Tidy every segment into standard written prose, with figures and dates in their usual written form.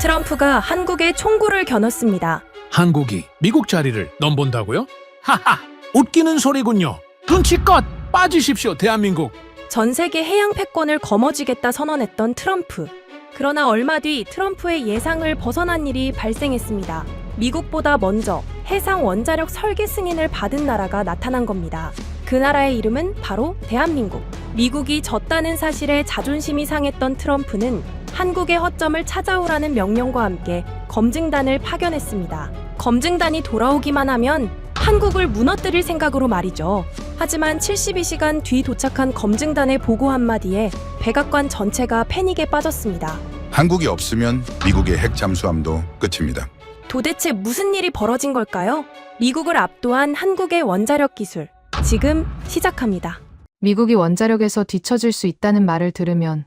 트럼프가 한국에 총구를 겨눴습니다. 한국이 미국 자리를 넘본다고요? 하하, 웃기는 소리군요. 눈치껏 빠지십시오, 대한민국. 전 세계 해양 패권을 거머쥐겠다 선언했던 트럼프. 그러나 얼마 뒤 트럼프의 예상을 벗어난 일이 발생했습니다. 미국보다 먼저 해상 원자력 설계 승인을 받은 나라가 나타난 겁니다. 그 나라의 이름은 바로 대한민국. 미국이 졌다는 사실에 자존심이 상했던 트럼프는 한국의 허점을 찾아오라는 명령과 함께 검증단을 파견했습니다. 검증단이 돌아오기만 하면 한국을 무너뜨릴 생각으로 말이죠. 하지만 72시간 뒤 도착한 검증단의 보고 한마디에 백악관 전체가 패닉에 빠졌습니다. 한국이 없으면 미국의 핵 잠수함도 끝입니다. 도대체 무슨 일이 벌어진 걸까요? 미국을 압도한 한국의 원자력 기술. 지금 시작합니다. 미국이 원자력에서 뒤처질 수 있다는 말을 들으면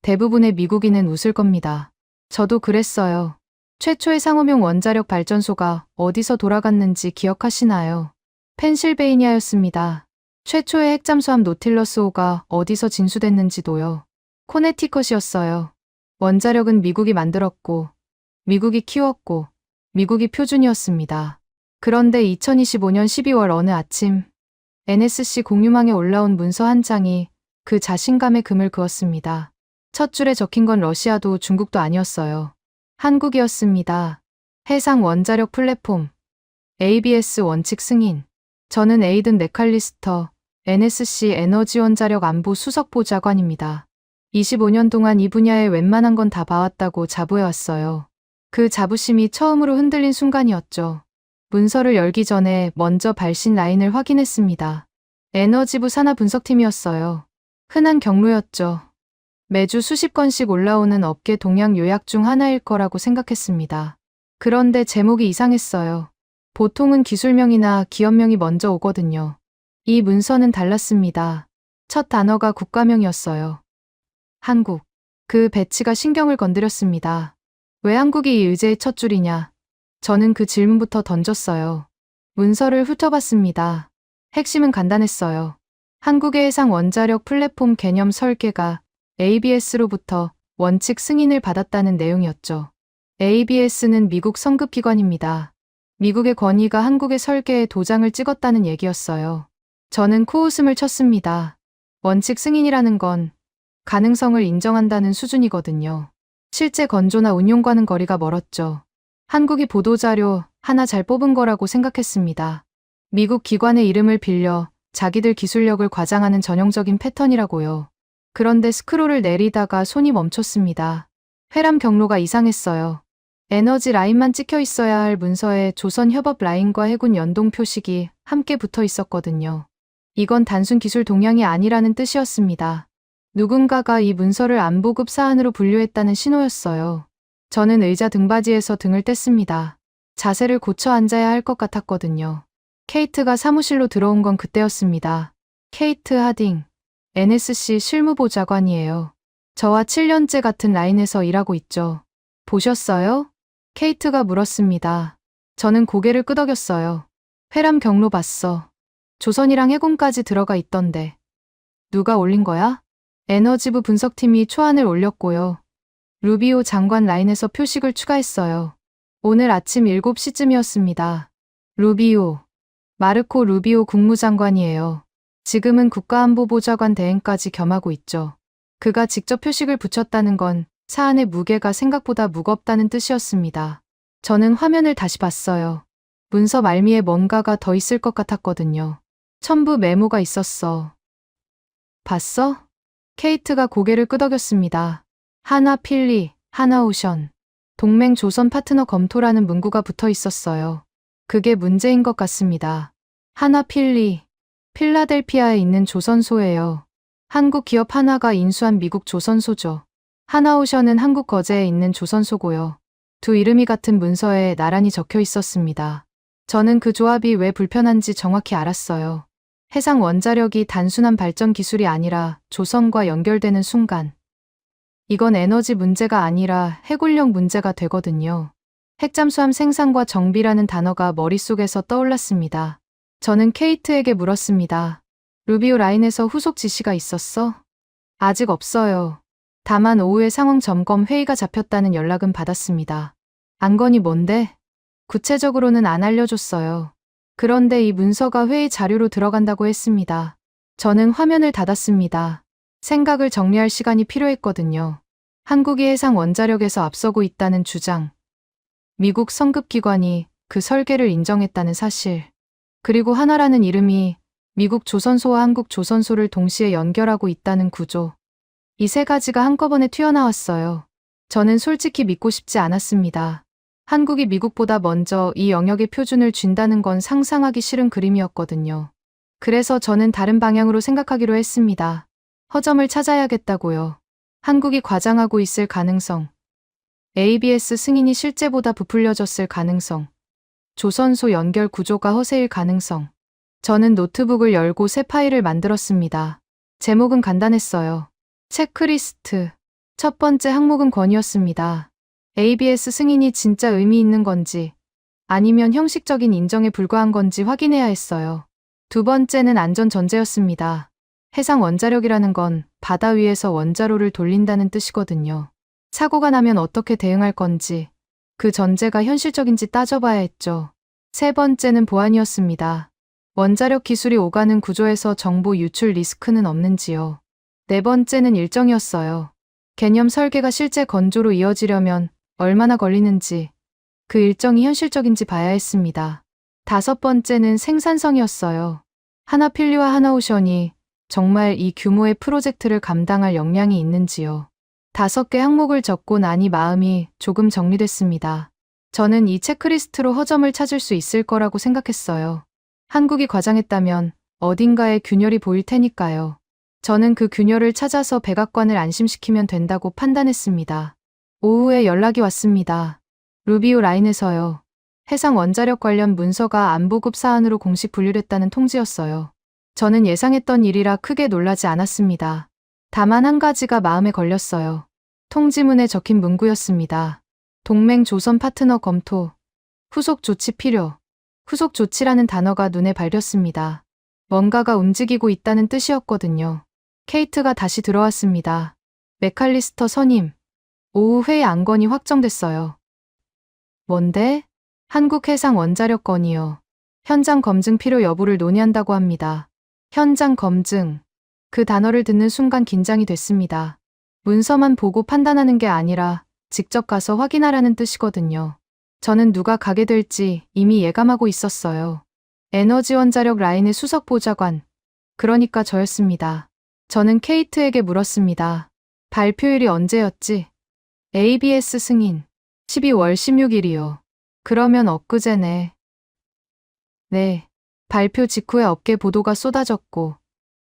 대부분의 미국인은 웃을 겁니다. 저도 그랬어요. 최초의 상업용 원자력 발전소가 어디서 돌아갔는지 기억하시나요? 펜실베이니아였습니다. 최초의 핵잠수함 노틸러스 호가 어디서 진수됐는지도요. 코네티컷이었어요. 원자력은 미국이 만들었고, 미국이 키웠고, 미국이 표준이었습니다. 그런데 2025년 12월 어느 아침, NSC 공유망에 올라온 문서 한 장이 그 자신감에 금을 그었습니다. 첫 줄에 적힌 건 러시아도 중국도 아니었어요. 한국이었습니다. 해상 원자력 플랫폼, ABS 원칙 승인. 저는 에이든 맥칼리스터, NSC 에너지원자력 안보 수석보좌관입니다. 25년 동안 이 분야에 웬만한 건 다 봐왔다고 자부해왔어요. 그 자부심이 처음으로 흔들린 순간이었죠. 문서를 열기 전에 먼저 발신 라인을 확인했습니다. 에너지부 산하 분석팀이었어요. 흔한 경로였죠. 매주 수십 건씩 올라오는 업계 동향 요약 중 하나일 거라고 생각했습니다. 그런데 제목이 이상했어요. 보통은 기술명이나 기업명이 먼저 오거든요. 이 문서는 달랐습니다. 첫 단어가 국가명이었어요. 한국. 그 배치가 신경을 건드렸습니다. 왜 한국이 이 의제의 첫 줄이냐? 저는 그 질문부터 던졌어요. 문서를 훑어봤습니다. 핵심은 간단했어요. 한국의 해상 원자력 플랫폼 개념 설계가 ABS로부터 원칙 승인을 받았다는 내용이었죠. ABS는 미국 성급기관입니다. 미국의 권위가 한국의 설계에 도장을 찍었다는 얘기였어요. 저는 코웃음을 쳤습니다. 원칙 승인이라는 건 가능성을 인정한다는 수준이거든요. 실제 건조나 운용과는 거리가 멀었죠. 한국이 보도자료 하나 잘 뽑은 거라고 생각했습니다. 미국 기관의 이름을 빌려 자기들 기술력을 과장하는 전형적인 패턴이라고요. 그런데 스크롤을 내리다가 손이 멈췄습니다. 회람 경로가 이상했어요. 에너지 라인만 찍혀 있어야 할 문서에 조선 협업 라인과 해군 연동 표식이 함께 붙어 있었거든요. 이건 단순 기술 동향이 아니라는 뜻이었습니다. 누군가가 이 문서를 안보급 사안으로 분류했다는 신호였어요. 저는 의자 등받이에서 등을 뗐습니다. 자세를 고쳐 앉아야 할 것 같았거든요. 케이트가 사무실로 들어온 건 그때였습니다. 케이트 하딩, NSC 실무보좌관이에요. 저와 7년째 같은 라인에서 일하고 있죠. 보셨어요? 케이트가 물었습니다. 저는 고개를 끄덕였어요. 회람 경로 봤어. 조선이랑 해군까지 들어가 있던데. 누가 올린 거야? 에너지부 분석팀이 초안을 올렸고요. 루비오 장관 라인에서 표식을 추가했어요. 오늘 아침 7시쯤이었습니다. 루비오. 마르코 루비오 국무장관이에요. 지금은 국가안보보좌관 대행까지 겸하고 있죠. 그가 직접 표식을 붙였다는 건 사안의 무게가 생각보다 무겁다는 뜻이었습니다. 저는 화면을 다시 봤어요. 문서 말미에 뭔가가 더 있을 것 같았거든요. 첨부 메모가 있었어. 봤어? 케이트가 고개를 끄덕였습니다. 하나 필리, 하나 오션. 동맹 조선 파트너 검토라는 문구가 붙어 있었어요. 그게 문제인 것 같습니다. 하나 필리, 필라델피아에 있는 조선소예요. 한국 기업 하나가 인수한 미국 조선소죠. 하나오션은 한국 거제에 있는 조선소고요. 두 이름이 같은 문서에 나란히 적혀 있었습니다. 저는 그 조합이 왜 불편한지 정확히 알았어요. 해상 원자력이 단순한 발전 기술이 아니라 조선과 연결되는 순간, 이건 에너지 문제가 아니라 해군력 문제가 되거든요. 핵잠수함 생산과 정비라는 단어가 머릿속에서 떠올랐습니다. 저는 케이트에게 물었습니다. 루비오 라인에서 후속 지시가 있었어? 아직 없어요. 다만 오후에 상황 점검 회의가 잡혔다는 연락은 받았습니다. 안건이 뭔데? 구체적으로는 안 알려줬어요. 그런데 이 문서가 회의 자료로 들어간다고 했습니다. 저는 화면을 닫았습니다. 생각을 정리할 시간이 필요했거든요. 한국이 해상 원자력에서 앞서고 있다는 주장, 미국 성급기관이 그 설계를 인정했다는 사실, 그리고 한화라는 이름이 미국 조선소와 한국 조선소를 동시에 연결하고 있다는 구조. 이 세 가지가 한꺼번에 튀어나왔어요. 저는 솔직히 믿고 싶지 않았습니다. 한국이 미국보다 먼저 이 영역의 표준을 쥔다는 건 상상하기 싫은 그림이었거든요. 그래서 저는 다른 방향으로 생각하기로 했습니다. 허점을 찾아야겠다고요. 한국이 과장하고 있을 가능성, ABS 승인이 실제보다 부풀려졌을 가능성, 조선소 연결 구조가 허세일 가능성. 저는 노트북을 열고 새 파일을 만들었습니다. 제목은 간단했어요. 체크리스트. 첫 번째 항목은 권유였습니다. ABS 승인이 진짜 의미 있는 건지, 아니면 형식적인 인정에 불과한 건지 확인해야 했어요. 두 번째는 안전 전제였습니다. 해상 원자력이라는 건 바다 위에서 원자로를 돌린다는 뜻이거든요. 사고가 나면 어떻게 대응할 건지, 그 전제가 현실적인지 따져봐야 했죠. 세 번째는 보안이었습니다. 원자력 기술이 오가는 구조에서 정보 유출 리스크는 없는지요. 네 번째는 일정이었어요. 개념 설계가 실제 건조로 이어지려면 얼마나 걸리는지, 그 일정이 현실적인지 봐야 했습니다. 다섯 번째는 생산성이었어요. 하나필리와 하나오션이 정말 이 규모의 프로젝트를 감당할 역량이 있는지요. 5개 항목을 적고 나니 마음이 조금 정리됐습니다. 저는 이 체크리스트로 허점을 찾을 수 있을 거라고 생각했어요. 한국이 과장했다면 어딘가에 균열이 보일 테니까요. 저는 그 균열을 찾아서 백악관을 안심시키면 된다고 판단했습니다. 오후에 연락이 왔습니다. 루비오 라인에서요. 해상 원자력 관련 문서가 안보급 사안으로 공식 분류됐다는 통지였어요. 저는 예상했던 일이라 크게 놀라지 않았습니다. 다만 한 가지가 마음에 걸렸어요. 통지문에 적힌 문구였습니다. 동맹 조선 파트너 검토, 후속 조치 필요. 후속 조치라는 단어가 눈에 밟혔습니다. 뭔가가 움직이고 있다는 뜻이었거든요. 케이트가 다시 들어왔습니다. 맥칼리스터 선임. 오후 회의 안건이 확정됐어요. 뭔데? 한국 해상 원자력 건이요. 현장 검증 필요 여부를 논의한다고 합니다. 현장 검증. 그 단어를 듣는 순간 긴장이 됐습니다. 문서만 보고 판단하는 게 아니라 직접 가서 확인하라는 뜻이거든요. 저는 누가 가게 될지 이미 예감하고 있었어요. 에너지 원자력 라인의 수석 보좌관. 그러니까 저였습니다. 저는 케이트에게 물었습니다. 발표일이 언제였지? ABS 승인. 12월 16일이요. 그러면 엊그제네. 네. 발표 직후에 업계 보도가 쏟아졌고,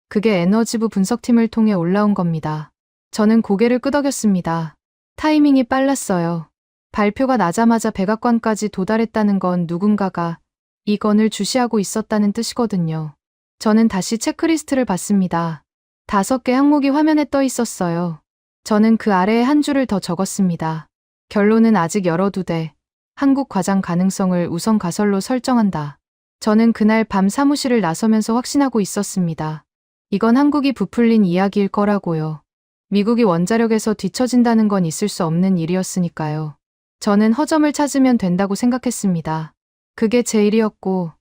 그게 에너지부 분석팀을 통해 올라온 겁니다. 저는 고개를 끄덕였습니다. 타이밍이 빨랐어요. 발표가 나자마자 백악관까지 도달했다는 건 누군가가 이 건을 주시하고 있었다는 뜻이거든요. 저는 다시 체크리스트를 봤습니다. 5개 항목이 화면에 떠 있었어요. 저는 그 아래에 한 줄을 더 적었습니다. 결론은 아직 열어두되 한국 과장 가능성을 우선 가설로 설정한다. 저는 그날 밤 사무실을 나서면서 확신하고 있었습니다. 이건 한국이 부풀린 이야기일 거라고요. 미국이 원자력에서 뒤처진다는 건 있을 수 없는 일이었으니까요. 저는 허점을 찾으면 된다고 생각했습니다. 그게 제 일이었고,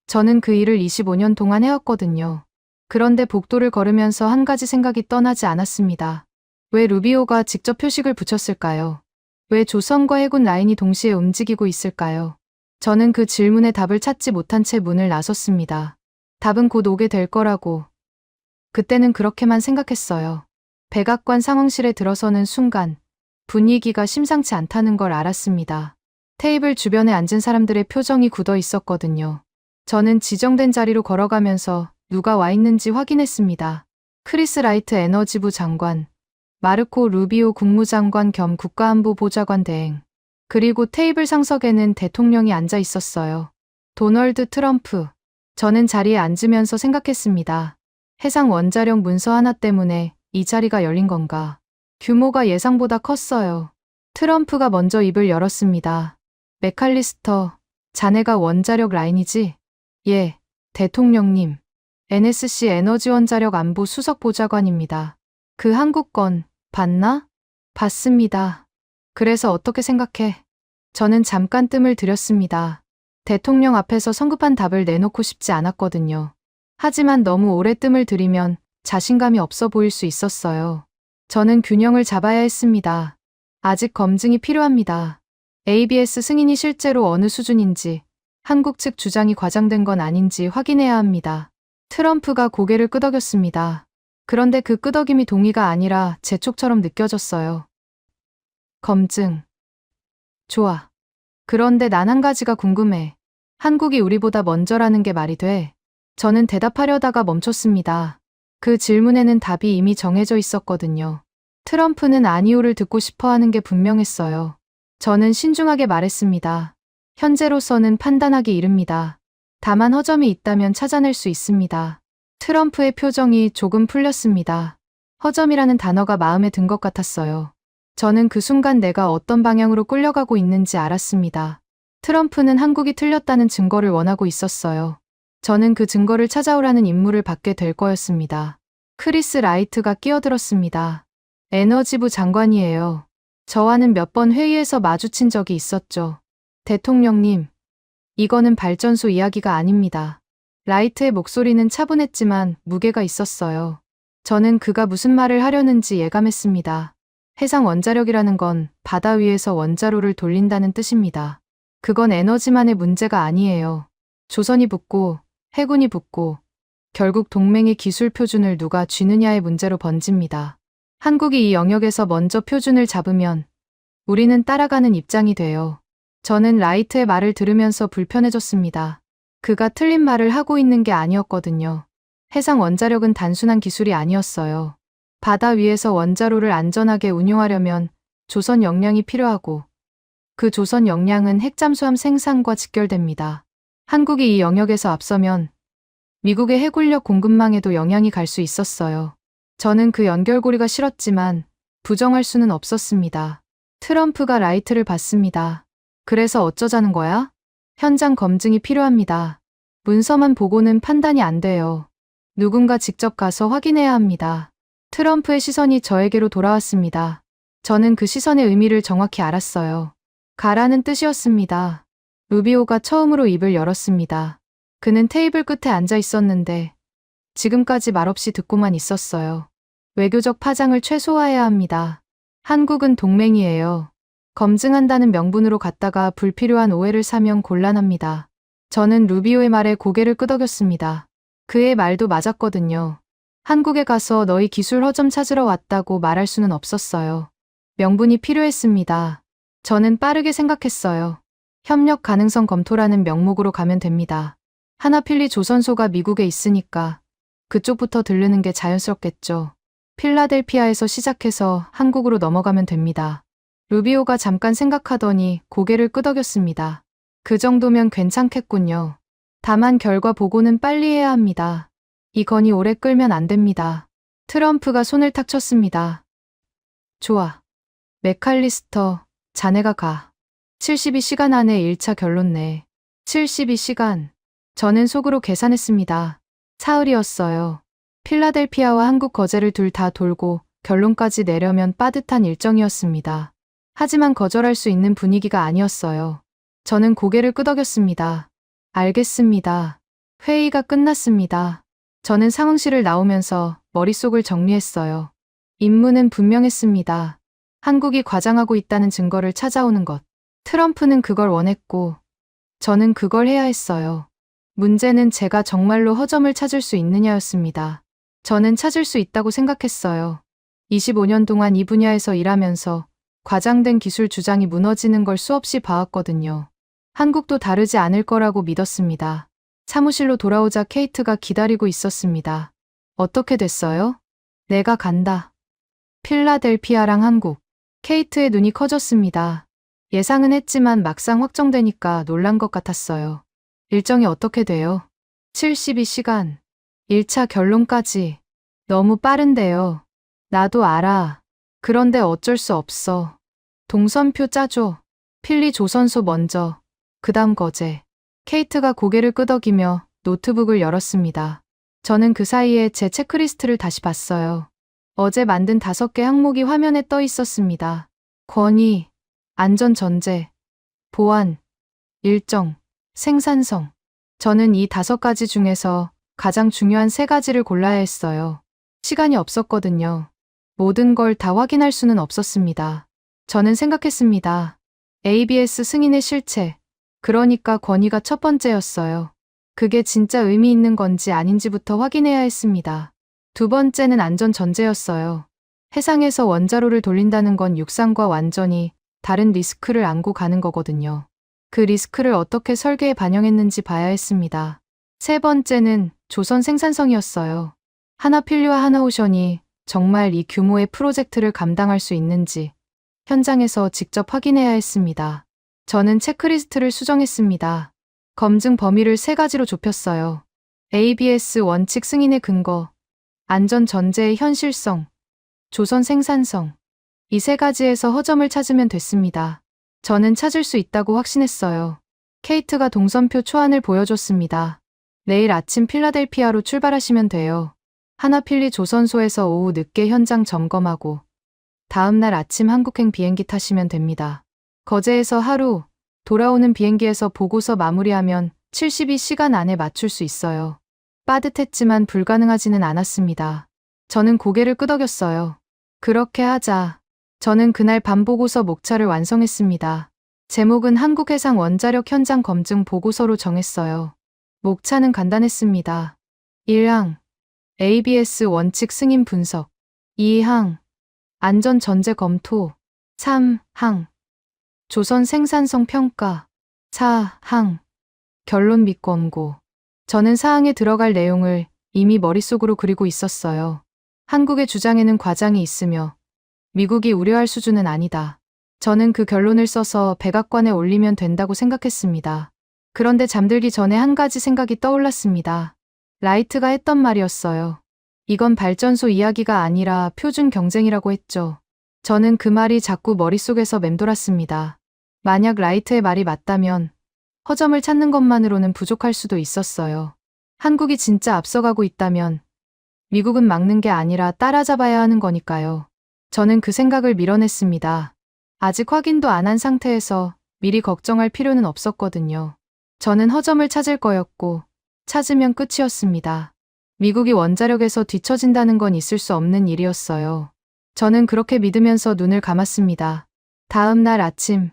저는 그 일을 25년 동안 해왔거든요. 그런데 복도를 걸으면서 한 가지 생각이 떠나지 않았습니다. 왜 루비오가 직접 표식을 붙였을까요? 왜 조선과 해군 라인이 동시에 움직이고 있을까요? 저는 그 질문에 답을 찾지 못한 채 문을 나섰습니다. 답은 곧 오게 될 거라고. 그때는 그렇게만 생각했어요. 백악관 상황실에 들어서는 순간 분위기가 심상치 않다는 걸 알았습니다. 테이블 주변에 앉은 사람들의 표정이 굳어 있었거든요. 저는 지정된 자리로 걸어가면서 누가 와 있는지 확인했습니다. 크리스 라이트 에너지부 장관, 마르코 루비오 국무장관 겸 국가안보보좌관 대행, 그리고 테이블 상석에는 대통령이 앉아 있었어요. 도널드 트럼프. 저는 자리에 앉으면서 생각했습니다. 해상 원자력 문서 하나 때문에 이 자리가 열린 건가? 규모가 예상보다 컸어요. 트럼프가 먼저 입을 열었습니다. 맥칼리스터, 자네가 원자력 라인이지? 예, 대통령님. NSC 에너지 원자력 안보 수석 보좌관입니다. 그 한국 건 봤나? 봤습니다. 그래서 어떻게 생각해? 저는 잠깐 뜸을 들였습니다. 대통령 앞에서 성급한 답을 내놓고 싶지 않았거든요. 하지만 너무 오래 뜸을 들이면 자신감이 없어 보일 수 있었어요. 저는 균형을 잡아야 했습니다. 아직 검증이 필요합니다. ABS 승인이 실제로 어느 수준인지, 한국 측 주장이 과장된 건 아닌지 확인해야 합니다. 트럼프가 고개를 끄덕였습니다. 그런데 그 끄덕임이 동의가 아니라 재촉처럼 느껴졌어요. 검증. 좋아. 그런데 난 한 가지가 궁금해. 한국이 우리보다 먼저라는 게 말이 돼? 저는 대답하려다가 멈췄습니다. 그 질문에는 답이 이미 정해져 있었거든요. 트럼프는 아니오를 듣고 싶어 하는 게 분명했어요. 저는 신중하게 말했습니다. 현재로서는 판단하기 이릅니다. 다만 허점이 있다면 찾아낼 수 있습니다. 트럼프의 표정이 조금 풀렸습니다. 허점이라는 단어가 마음에 든 것 같았어요. 저는 그 순간 내가 어떤 방향으로 끌려가고 있는지 알았습니다. 트럼프는 한국이 틀렸다는 증거를 원하고 있었어요. 저는 그 증거를 찾아오라는 임무를 받게 될 거였습니다. 크리스 라이트가 끼어들었습니다. 에너지부 장관이에요. 저와는 몇 번 회의에서 마주친 적이 있었죠. 대통령님, 이거는 발전소 이야기가 아닙니다. 라이트의 목소리는 차분했지만 무게가 있었어요. 저는 그가 무슨 말을 하려는지 예감했습니다. 해상 원자력이라는 건 바다 위에서 원자로를 돌린다는 뜻입니다. 그건 에너지만의 문제가 아니에요. 조선이 붙고 해군이 붙고 결국 동맹의 기술 표준을 누가 쥐느냐의 문제로 번집니다. 한국이 이 영역에서 먼저 표준을 잡으면 우리는 따라가는 입장이 돼요. 저는 라이트의 말을 들으면서 불편해졌습니다. 그가 틀린 말을 하고 있는 게 아니었거든요. 해상 원자력은 단순한 기술이 아니었어요. 바다 위에서 원자로를 안전하게 운용하려면 조선 역량이 필요하고 그 조선 역량은 핵잠수함 생산과 직결됩니다. 한국이 이 영역에서 앞서면 미국의 해군력 공급망에도 영향이 갈 수 있었어요. 저는 그 연결고리가 싫었지만 부정할 수는 없었습니다. 트럼프가 라이트를 받습니다. 그래서 어쩌자는 거야? 현장 검증이 필요합니다. 문서만 보고는 판단이 안 돼요. 누군가 직접 가서 확인해야 합니다. 트럼프의 시선이 저에게로 돌아왔습니다. 저는 그 시선의 의미를 정확히 알았어요. 가라는 뜻이었습니다. 루비오가 처음으로 입을 열었습니다. 그는 테이블 끝에 앉아 있었는데 지금까지 말없이 듣고만 있었어요. 외교적 파장을 최소화해야 합니다. 한국은 동맹이에요. 검증한다는 명분으로 갔다가 불필요한 오해를 사면 곤란합니다. 저는 루비오의 말에 고개를 끄덕였습니다. 그의 말도 맞았거든요. 한국에 가서 너희 기술 허점 찾으러 왔다고 말할 수는 없었어요. 명분이 필요했습니다. 저는 빠르게 생각했어요. 협력 가능성 검토라는 명목으로 가면 됩니다. 하나필리 조선소가 미국에 있으니까 그쪽부터 들르는 게 자연스럽겠죠. 필라델피아에서 시작해서 한국으로 넘어가면 됩니다. 루비오가 잠깐 생각하더니 고개를 끄덕였습니다. 그 정도면 괜찮겠군요. 다만 결과 보고는 빨리 해야 합니다. 이 건이 오래 끌면 안 됩니다. 트럼프가 손을 탁 쳤습니다. 좋아. 맥칼리스터, 자네가 가. 72시간 안에 1차 결론 내. 72시간. 저는 속으로 계산했습니다. 사흘이었어요. 필라델피아와 한국 거제를 둘 다 돌고 결론까지 내려면 빠듯한 일정이었습니다. 하지만 거절할 수 있는 분위기가 아니었어요. 저는 고개를 끄덕였습니다. 알겠습니다. 회의가 끝났습니다. 저는 상황실을 나오면서 머릿속을 정리했어요. 임무는 분명했습니다. 한국이 과장하고 있다는 증거를 찾아오는 것. 트럼프는 그걸 원했고 저는 그걸 해야 했어요. 문제는 제가 정말로 허점을 찾을 수 있느냐였습니다. 저는 찾을 수 있다고 생각했어요. 25년 동안 이 분야에서 일하면서 과장된 기술 주장이 무너지는 걸 수없이 봐왔거든요. 한국도 다르지 않을 거라고 믿었습니다. 사무실로 돌아오자 케이트가 기다리고 있었습니다. 어떻게 됐어요? 내가 간다. 필라델피아랑 한국. 케이트의 눈이 커졌습니다. 예상은 했지만 막상 확정되니까 놀란 것 같았어요. 일정이 어떻게 돼요? 72시간. 1차 결론까지. 너무 빠른데요. 나도 알아. 그런데 어쩔 수 없어. 동선표 짜줘. 필리 조선소 먼저. 그다음 거제. 케이트가 고개를 끄덕이며 노트북을 열었습니다. 저는 그 사이에 제 체크리스트를 다시 봤어요. 어제 만든 5개 항목이 화면에 떠 있었습니다. 권위, 안전전제, 보안, 일정, 생산성. 저는 이 5가지 중에서 가장 중요한 3가지를 골라야 했어요. 시간이 없었거든요. 모든 걸 다 확인할 수는 없었습니다. 저는 생각했습니다. ABS 승인의 실체, 그러니까 권위가 첫 번째였어요. 그게 진짜 의미 있는 건지 아닌지부터 확인해야 했습니다. 두 번째는 안전전제였어요. 해상에서 원자로를 돌린다는 건 육상과 완전히 다른 리스크를 안고 가는 거거든요. 그 리스크를 어떻게 설계에 반영했는지 봐야 했습니다. 세 번째는 조선 생산성이었어요. 하나필류와 하나오션이 정말 이 규모의 프로젝트를 감당할 수 있는지 현장에서 직접 확인해야 했습니다. 저는 체크리스트를 수정했습니다. 검증 범위를 3가지로 좁혔어요. ABS 원칙 승인의 근거, 안전 전제의 현실성, 조선 생산성. 이 3가지에서 허점을 찾으면 됐습니다. 저는 찾을 수 있다고 확신했어요. 케이트가 동선표 초안을 보여줬습니다. 내일 아침 필라델피아로 출발하시면 돼요. 하나필리 조선소에서 오후 늦게 현장 점검하고 다음날 아침 한국행 비행기 타시면 됩니다. 거제에서 하루, 돌아오는 비행기에서 보고서 마무리하면 72시간 안에 맞출 수 있어요. 빠듯했지만 불가능하지는 않았습니다. 저는 고개를 끄덕였어요. 그렇게 하자. 저는 그날 밤 보고서 목차를 완성했습니다. 제목은 한국해상 원자력 현장 검증 보고서로 정했어요. 목차는 간단했습니다. 1항, ABS 원칙 승인 분석. 2항, 안전 전제 검토. 3항, 조선 생산성 평가. 4항, 결론 및 권고. 저는 사항에 들어갈 내용을 이미 머릿속으로 그리고 있었어요. 한국의 주장에는 과장이 있으며 미국이 우려할 수준은 아니다. 저는 그 결론을 써서 백악관에 올리면 된다고 생각했습니다. 그런데 잠들기 전에 한 가지 생각이 떠올랐습니다. 라이트가 했던 말이었어요. 이건 발전소 이야기가 아니라 표준 경쟁이라고 했죠. 저는 그 말이 자꾸 머릿속에서 맴돌았습니다. 만약 라이트의 말이 맞다면 허점을 찾는 것만으로는 부족할 수도 있었어요. 한국이 진짜 앞서가고 있다면 미국은 막는 게 아니라 따라잡아야 하는 거니까요. 저는 그 생각을 밀어냈습니다. 아직 확인도 안 한 상태에서 미리 걱정할 필요는 없었거든요. 저는 허점을 찾을 거였고 찾으면 끝이었습니다. 미국이 원자력에서 뒤처진다는 건 있을 수 없는 일이었어요. 저는 그렇게 믿으면서 눈을 감았습니다. 다음 날 아침,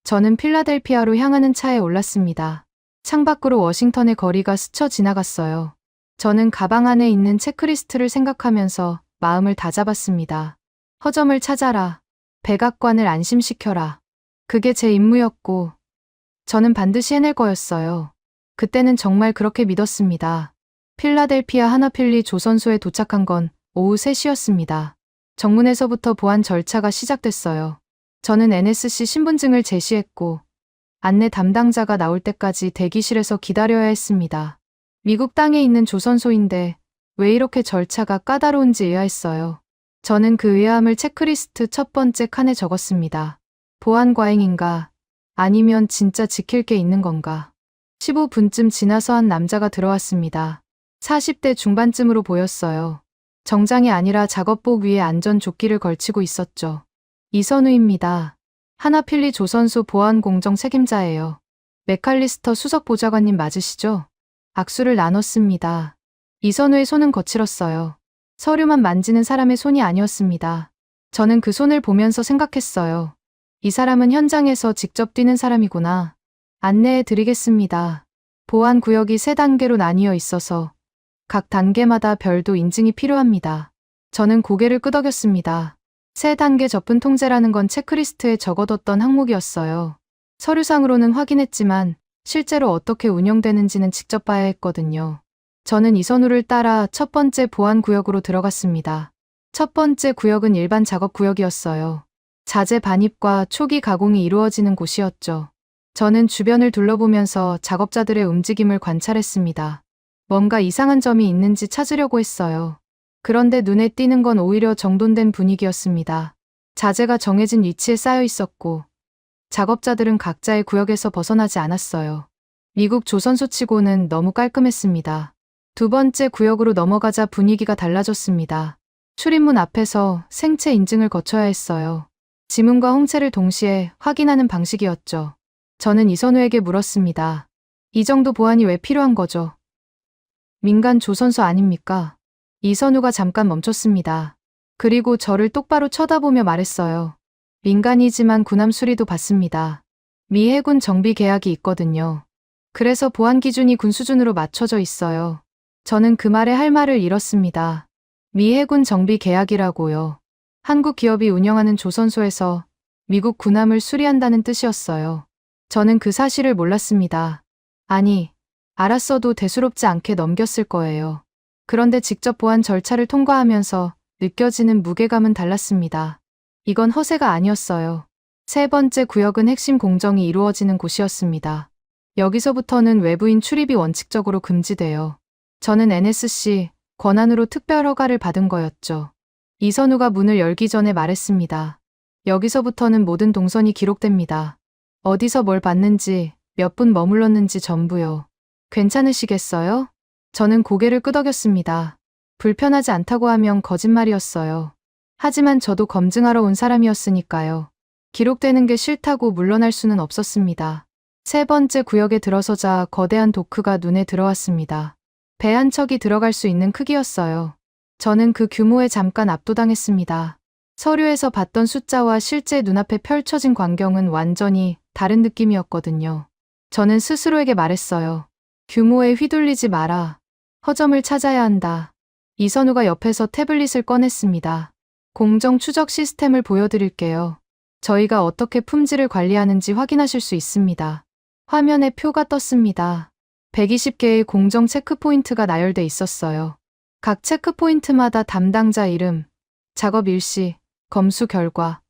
저는 필라델피아로 향하는 차에 올랐습니다. 창밖으로 워싱턴의 거리가 스쳐 지나갔어요. 저는 가방 안에 있는 체크리스트를 생각하면서 마음을 다잡았습니다. 허점을 찾아라. 백악관을 안심시켜라. 그게 제 임무였고, 저는 반드시 해낼 거였어요. 그때는 정말 그렇게 믿었습니다. 필라델피아 하나필리 조선소에 도착한 건 오후 3시였습니다. 정문에서부터 보안 절차가 시작됐어요. 저는 NSC 신분증을 제시했고, 안내 담당자가 나올 때까지 대기실에서 기다려야 했습니다. 미국 땅에 있는 조선소인데 왜 이렇게 절차가 까다로운지 의아했어요. 저는 그 의아함을 체크리스트 첫 번째 칸에 적었습니다. 보안 과잉인가? 아니면 진짜 지킬 게 있는 건가? 15분쯤 지나서 한 남자가 들어왔습니다. 40대 중반쯤으로 보였어요. 정장이 아니라 작업복 위에 안전조끼를 걸치고 있었죠. 이선우입니다. 하나필리 조선소 보안공정 책임자예요. 맥칼리스터 수석보좌관님 맞으시죠? 악수를 나눴습니다. 이선우의 손은 거칠었어요. 서류만 만지는 사람의 손이 아니었습니다. 저는 그 손을 보면서 생각했어요. 이 사람은 현장에서 직접 뛰는 사람이구나. 안내해 드리겠습니다. 보안 구역이 3단계로 나뉘어 있어서 각 단계마다 별도 인증이 필요합니다. 저는 고개를 끄덕였습니다. 3단계 접근 통제라는 건 체크리스트에 적어뒀던 항목이었어요. 서류상으로는 확인했지만 실제로 어떻게 운영되는지는 직접 봐야 했거든요. 저는 이선우를 따라 첫 번째 보안 구역으로 들어갔습니다. 첫 번째 구역은 일반 작업 구역이었어요. 자재 반입과 초기 가공이 이루어지는 곳이었죠. 저는 주변을 둘러보면서 작업자들의 움직임을 관찰했습니다. 뭔가 이상한 점이 있는지 찾으려고 했어요. 그런데 눈에 띄는 건 오히려 정돈된 분위기였습니다. 자재가 정해진 위치에 쌓여 있었고 작업자들은 각자의 구역에서 벗어나지 않았어요. 미국 조선소치고는 너무 깔끔했습니다. 두 번째 구역으로 넘어가자 분위기가 달라졌습니다. 출입문 앞에서 생체 인증을 거쳐야 했어요. 지문과 홍채를 동시에 확인하는 방식이었죠. 저는 이선우에게 물었습니다. 이 정도 보안이 왜 필요한 거죠? 민간 조선소 아닙니까? 이선우가 잠깐 멈췄습니다. 그리고 저를 똑바로 쳐다보며 말했어요. 민간이지만 군함 수리도 받습니다. 미 해군 정비 계약이 있거든요. 그래서 보안 기준이 군 수준으로 맞춰져 있어요. 저는 그 말에 할 말을 잃었습니다. 미 해군 정비 계약이라고요. 한국 기업이 운영하는 조선소에서 미국 군함을 수리한다는 뜻이었어요. 저는 그 사실을 몰랐습니다. 아니, 알았어도 대수롭지 않게 넘겼을 거예요. 그런데 직접 보안 절차를 통과하면서 느껴지는 무게감은 달랐습니다. 이건 허세가 아니었어요. 세 번째 구역은 핵심 공정이 이루어지는 곳이었습니다. 여기서부터는 외부인 출입이 원칙적으로 금지돼요. 저는 NSC 권한으로 특별 허가를 받은 거였죠. 이선우가 문을 열기 전에 말했습니다. 여기서부터는 모든 동선이 기록됩니다. 어디서 뭘 봤는지, 몇 분 머물렀는지 전부요. 괜찮으시겠어요? 저는 고개를 끄덕였습니다. 불편하지 않다고 하면 거짓말이었어요. 하지만 저도 검증하러 온 사람이었으니까요. 기록되는 게 싫다고 물러날 수는 없었습니다. 세 번째 구역에 들어서자 거대한 도크가 눈에 들어왔습니다. 배 한 척이 들어갈 수 있는 크기였어요. 저는 그 규모에 잠깐 압도당했습니다. 서류에서 봤던 숫자와 실제 눈앞에 펼쳐진 광경은 완전히 다른 느낌이었거든요. 저는 스스로에게 말했어요. 규모에 휘둘리지 마라. 허점을 찾아야 한다. 이선우가 옆에서 태블릿을 꺼냈습니다. 공정 추적 시스템을 보여드릴게요. 저희가 어떻게 품질을 관리하는지 확인하실 수 있습니다. 화면에 표가 떴습니다. 120개의 공정 체크포인트가 나열돼 있었어요. 각 체크포인트마다 담당자 이름, 작업 일시, 검수 결과,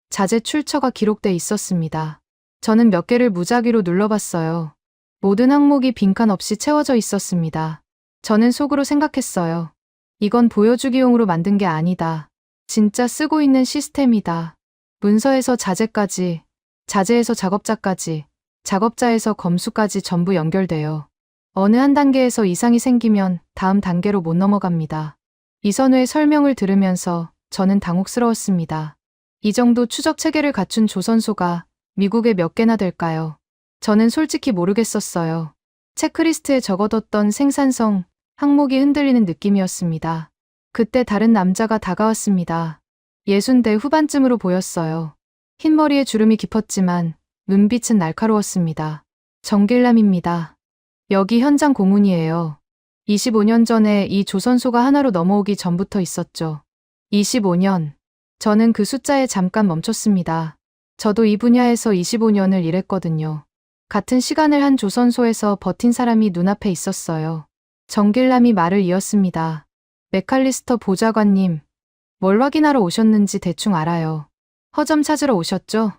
자재 출처가 기록돼 있었습니다. 저는 몇 개를 무작위로 눌러봤어요. 모든 항목이 빈칸 없이 채워져 있었습니다. 저는 속으로 생각했어요. 이건 보여주기용으로 만든 게 아니다. 진짜 쓰고 있는 시스템이다. 문서에서 자재까지, 자재에서 작업자까지, 작업자에서 검수까지 전부 연결돼요. 어느 한 단계에서 이상이 생기면 다음 단계로 못 넘어갑니다. 이선우의 설명을 들으면서 저는 당혹스러웠습니다. 이 정도 추적 체계를 갖춘 조선소가 미국에 몇 개나 될까요? 저는 솔직히 모르겠었어요. 체크리스트에 적어뒀던 생산성, 항목이 흔들리는 느낌이었습니다. 그때 다른 남자가 다가왔습니다. 60대 후반쯤으로 보였어요. 흰머리에 주름이 깊었지만 눈빛은 날카로웠습니다. 정길남입니다. 여기 현장 고문이에요. 25년 전에 이 조선소가 하나로 넘어오기 전부터 있었죠. 25년. 저는 그 숫자에 잠깐 멈췄습니다. 저도 이 분야에서 25년을 일했거든요. 같은 시간을 한 조선소에서 버틴 사람이 눈앞에 있었어요. 정길남이 말을 이었습니다. 맥칼리스터 보좌관님, 뭘 확인하러 오셨는지 대충 알아요. 허점 찾으러 오셨죠?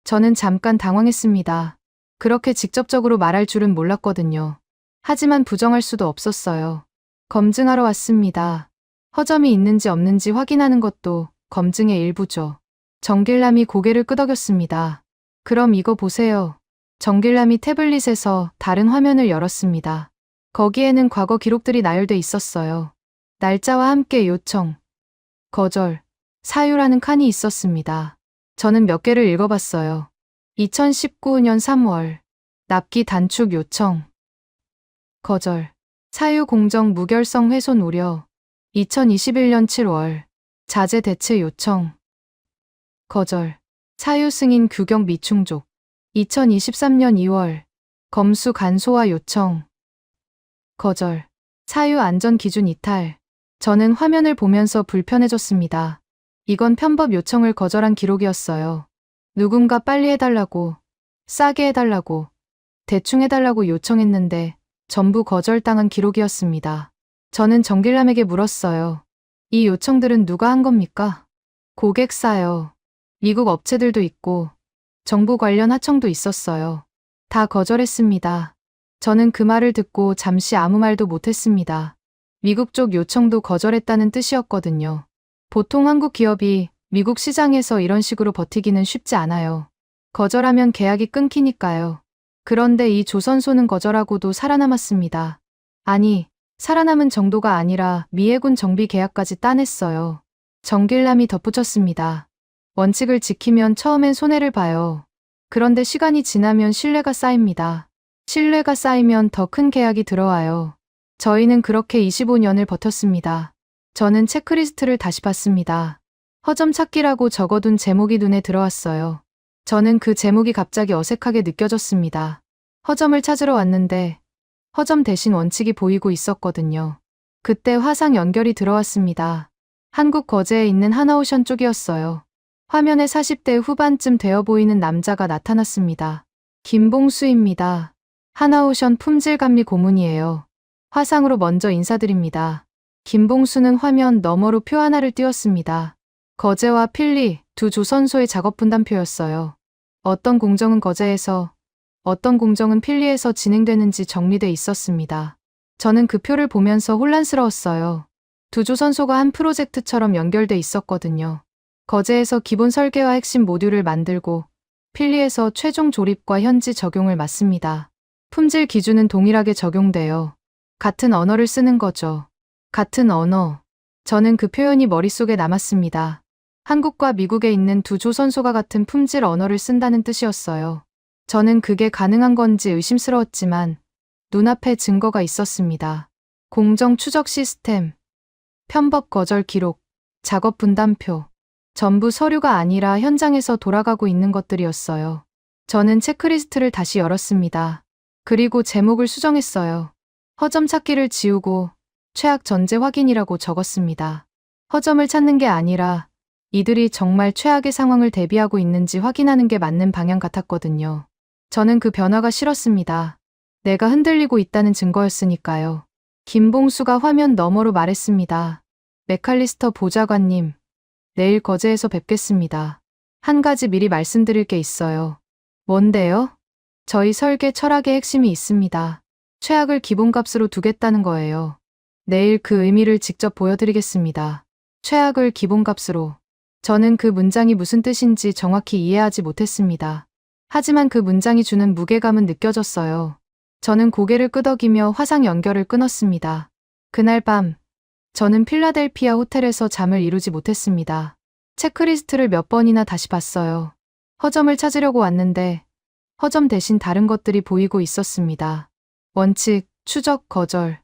저는 잠깐 당황했습니다. 그렇게 직접적으로 말할 줄은 몰랐거든요. 하지만 부정할 수도 없었어요. 검증하러 왔습니다. 허점이 있는지 없는지 확인하는 것도 검증의 일부죠. 정길남이 고개를 끄덕였습니다. 그럼 이거 보세요. 정길남이 태블릿에서 다른 화면을 열었습니다. 거기에는 과거 기록들이 나열돼 있었어요. 날짜와 함께 요청, 거절, 사유라는 칸이 있었습니다. 저는 몇 개를 읽어봤어요. 2019년 3월, 납기 단축 요청, 거절, 사유 공정 무결성 훼손 우려, 2021년 7월, 자재 대체 요청, 거절, 사유 승인 규격 미충족, 2023년 2월, 검수 간소화 요청, 거절, 사유 안전 기준 이탈. 저는 화면을 보면서 불편해졌습니다. 이건 편법 요청을 거절한 기록이었어요. 누군가 빨리 해달라고, 싸게 해달라고, 대충 해달라고 요청했는데 전부 거절당한 기록이었습니다. 저는 정길남에게 물었어요. 이 요청들은 누가 한 겁니까? 고객사요. 미국 업체들도 있고 정부 관련 하청도 있었어요. 다 거절했습니다. 저는 그 말을 듣고 잠시 아무 말도 못했습니다. 미국 쪽 요청도 거절했다는 뜻이었거든요. 보통 한국 기업이 미국 시장에서 이런 식으로 버티기는 쉽지 않아요. 거절하면 계약이 끊기니까요. 그런데 이 조선소는 거절하고도 살아남았습니다. 아니, 살아남은 정도가 아니라 미 해군 정비 계약까지 따냈어요. 정길남이 덧붙였습니다. 원칙을 지키면 처음엔 손해를 봐요. 그런데 시간이 지나면 신뢰가 쌓입니다. 신뢰가 쌓이면 더 큰 계약이 들어와요. 저희는 그렇게 25년을 버텼습니다. 저는 체크리스트를 다시 봤습니다. 허점 찾기라고 적어둔 제목이 눈에 들어왔어요. 저는 그 제목이 갑자기 어색하게 느껴졌습니다. 허점을 찾으러 왔는데 허점 대신 원칙이 보이고 있었거든요. 그때 화상 연결이 들어왔습니다. 한국 거제에 있는 하나오션 쪽이었어요. 화면에 40대 후반쯤 되어 보이는 남자가 나타났습니다. 김봉수입니다. 하나오션 품질감리 고문이에요. 화상으로 먼저 인사드립니다. 김봉수는 화면 너머로 표 하나를 띄웠습니다. 거제와 필리 두 조선소의 작업 분담표였어요. 어떤 공정은 거제에서, 어떤 공정은 필리에서 진행되는지 정리돼 있었습니다. 저는 그 표를 보면서 혼란스러웠어요. 두 조선소가 한 프로젝트처럼 연결돼 있었거든요. 거제에서 기본 설계와 핵심 모듈을 만들고 필리에서 최종 조립과 현지 적용을 맡습니다. 품질 기준은 동일하게 적용돼요. 같은 언어를 쓰는 거죠. 같은 언어. 저는 그 표현이 머릿속에 남았습니다. 한국과 미국에 있는 두 조선소가 같은 품질 언어를 쓴다는 뜻이었어요. 저는 그게 가능한 건지 의심스러웠지만 눈앞에 증거가 있었습니다. 공정 추적 시스템, 편법 거절 기록, 작업 분담표. 전부 서류가 아니라 현장에서 돌아가고 있는 것들이었어요. 저는 체크리스트를 다시 열었습니다. 그리고 제목을 수정했어요. 허점 찾기를 지우고 최악 전제 확인이라고 적었습니다. 허점을 찾는 게 아니라 이들이 정말 최악의 상황을 대비하고 있는지 확인하는 게 맞는 방향 같았거든요. 저는 그 변화가 싫었습니다. 내가 흔들리고 있다는 증거였으니까요. 김봉수가 화면 너머로 말했습니다. 맥칼리스터 보좌관님, 내일 거제에서 뵙겠습니다. 한 가지 미리 말씀드릴 게 있어요. 뭔데요? 저희 설계 철학의 핵심이 있습니다. 최악을 기본값으로 두겠다는 거예요. 내일 그 의미를 직접 보여드리겠습니다. 최악을 기본값으로. 저는 그 문장이 무슨 뜻인지 정확히 이해하지 못했습니다. 하지만 그 문장이 주는 무게감은 느껴졌어요. 저는 고개를 끄덕이며 화상 연결을 끊었습니다. 그날 밤, 저는 필라델피아 호텔에서 잠을 이루지 못했습니다. 체크리스트를 몇 번이나 다시 봤어요. 허점을 찾으려고 왔는데 허점 대신 다른 것들이 보이고 있었습니다. 원칙, 추적, 거절,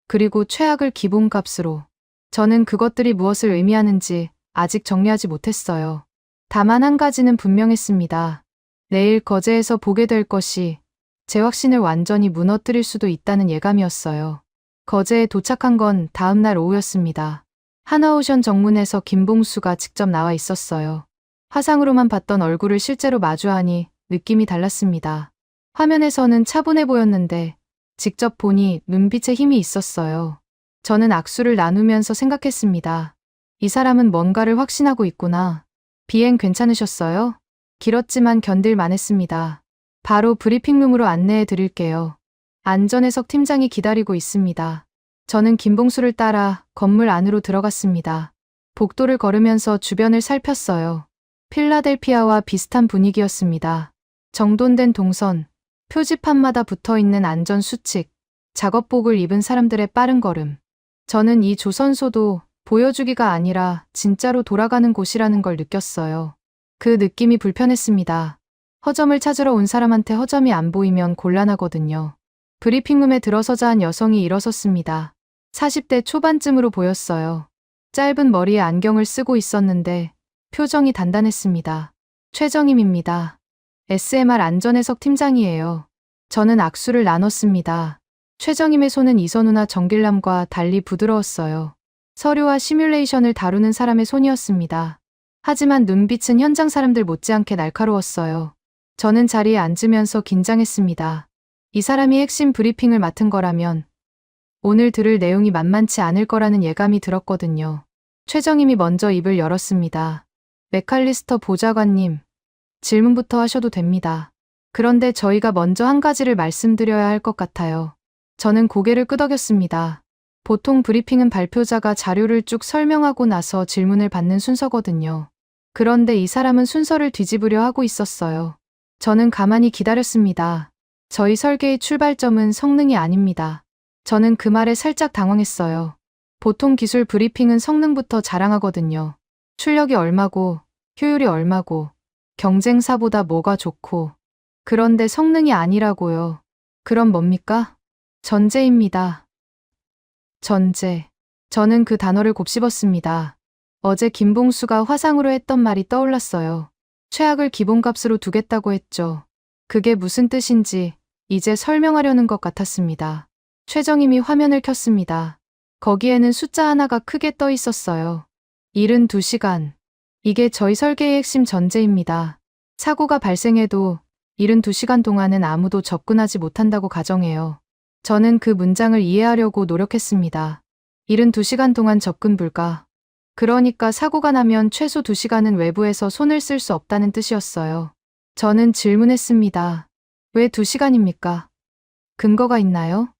그리고 최악을 기본값으로. 저는 그것들이 무엇을 의미하는지 아직 정리하지 못했어요. 다만 한 가지는 분명했습니다. 내일 거제에서 보게 될 것이 제 확신을 완전히 무너뜨릴 수도 있다는 예감이었어요. 거제에 도착한 건 다음 날 오후였습니다. 하나오션 정문에서 김봉수가 직접 나와 있었어요. 화상으로만 봤던 얼굴을 실제로 마주하니 느낌이 달랐습니다. 화면에서는 차분해 보였는데 직접 보니 눈빛에 힘이 있었어요. 저는 악수를 나누면서 생각했습니다. 이 사람은 뭔가를 확신하고 있구나. 비행 괜찮으셨어요? 길었지만 견딜만 했습니다. 바로 브리핑룸으로 안내해 드릴게요. 안전해석 팀장이 기다리고 있습니다. 저는 김봉수를 따라 건물 안으로 들어갔습니다. 복도를 걸으면서 주변을 살폈어요. 필라델피아와 비슷한 분위기였습니다. 정돈된 동선, 표지판마다 붙어있는 안전수칙, 작업복을 입은 사람들의 빠른 걸음. 저는 이 조선소도 보여주기가 아니라 진짜로 돌아가는 곳이라는 걸 느꼈어요. 그 느낌이 불편했습니다. 허점을 찾으러 온 사람한테 허점이 안 보이면 곤란하거든요. 브리핑룸에 들어서자 한 여성이 일어섰습니다. 40대 초반쯤으로 보였어요. 짧은 머리에 안경을 쓰고 있었는데 표정이 단단했습니다. 최정임입니다. SMR 안전해석 팀장이에요. 저는 악수를 나눴습니다. 최정임의 손은 이선우나 정길남과 달리 부드러웠어요. 서류와 시뮬레이션을 다루는 사람의 손이었습니다. 하지만 눈빛은 현장 사람들 못지않게 날카로웠어요. 저는 자리에 앉으면서 긴장했습니다. 이 사람이 핵심 브리핑을 맡은 거라면 오늘 들을 내용이 만만치 않을 거라는 예감이 들었거든요. 최정임이 먼저 입을 열었습니다. 맥칼리스터 보좌관님, 질문부터 하셔도 됩니다. 그런데 저희가 먼저 한 가지를 말씀드려야 할 것 같아요. 저는 고개를 끄덕였습니다. 보통 브리핑은 발표자가 자료를 쭉 설명하고 나서 질문을 받는 순서거든요. 그런데 이 사람은 순서를 뒤집으려 하고 있었어요. 저는 가만히 기다렸습니다. 저희 설계의 출발점은 성능이 아닙니다. 저는 그 말에 살짝 당황했어요. 보통 기술 브리핑은 성능부터 자랑하거든요. 출력이 얼마고, 효율이 얼마고, 경쟁사보다 뭐가 좋고, 그런데 성능이 아니라고요. 그럼 뭡니까? 전제입니다. 전제. 저는 그 단어를 곱씹었습니다. 어제 김봉수가 화상으로 했던 말이 떠올랐어요. 최악을 기본값으로 두겠다고 했죠. 그게 무슨 뜻인지 이제 설명하려는 것 같았습니다. 최정임이 화면을 켰습니다. 거기에는 숫자 하나가 크게 떠 있었어요. 72시간. 이게 저희 설계의 핵심 전제입니다. 사고가 발생해도 72시간 동안은 아무도 접근하지 못한다고 가정해요. 저는 그 문장을 이해하려고 노력했습니다. 72시간 동안 접근 불가. 그러니까 사고가 나면 최소 2시간은 외부에서 손을 쓸 수 없다는 뜻이었어요. 저는 질문했습니다. 왜 2시간입니까? 근거가 있나요?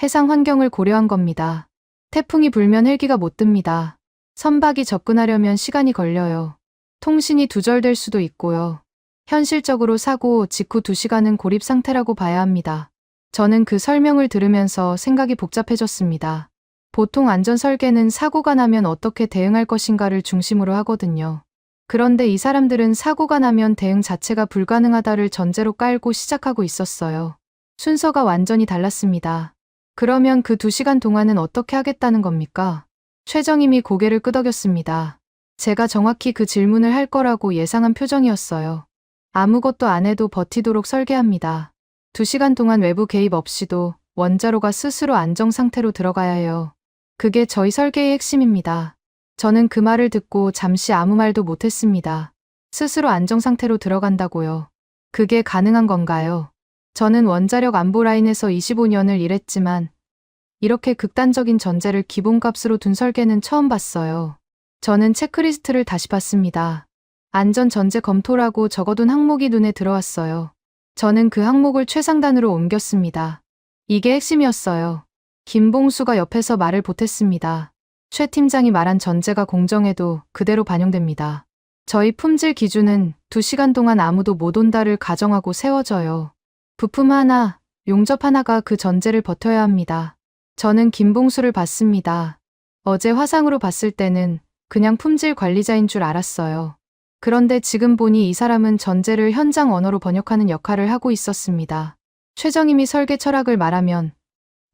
해상 환경을 고려한 겁니다. 태풍이 불면 헬기가 못 뜹니다. 선박이 접근하려면 시간이 걸려요. 통신이 두절될 수도 있고요. 현실적으로 사고 직후 2시간은 고립 상태라고 봐야 합니다. 저는 그 설명을 들으면서 생각이 복잡해졌습니다. 보통 안전 설계는 사고가 나면 어떻게 대응할 것인가를 중심으로 하거든요. 그런데 이 사람들은 사고가 나면 대응 자체가 불가능하다를 전제로 깔고 시작하고 있었어요. 순서가 완전히 달랐습니다. 그러면 그 2시간 동안은 어떻게 하겠다는 겁니까? 최정임이 고개를 끄덕였습니다. 제가 정확히 그 질문을 할 거라고 예상한 표정이었어요. 아무것도 안 해도 버티도록 설계합니다. 2시간 동안 외부 개입 없이도 원자로가 스스로 안정 상태로 들어가야 해요. 그게 저희 설계의 핵심입니다. 저는 그 말을 듣고 잠시 아무 말도 못했습니다. 스스로 안정 상태로 들어간다고요. 그게 가능한 건가요? 저는 원자력 안보 라인에서 25년을 일했지만 이렇게 극단적인 전제를 기본값으로 둔 설계는 처음 봤어요. 저는 체크리스트를 다시 봤습니다. 안전 전제 검토라고 적어둔 항목이 눈에 들어왔어요. 저는 그 항목을 최상단으로 옮겼습니다. 이게 핵심이었어요. 김봉수가 옆에서 말을 보탰습니다. 최 팀장이 말한 전제가 공정해도 그대로 반영됩니다. 저희 품질 기준은 2시간 동안 아무도 못 온다를 가정하고 세워져요. 부품 하나, 용접 하나가 그 전제를 버텨야 합니다. 저는 김봉수를 봤습니다. 어제 화상으로 봤을 때는 그냥 품질 관리자인 줄 알았어요. 그런데 지금 보니 이 사람은 전제를 현장 언어로 번역하는 역할을 하고 있었습니다. 최정임이 설계 철학을 말하면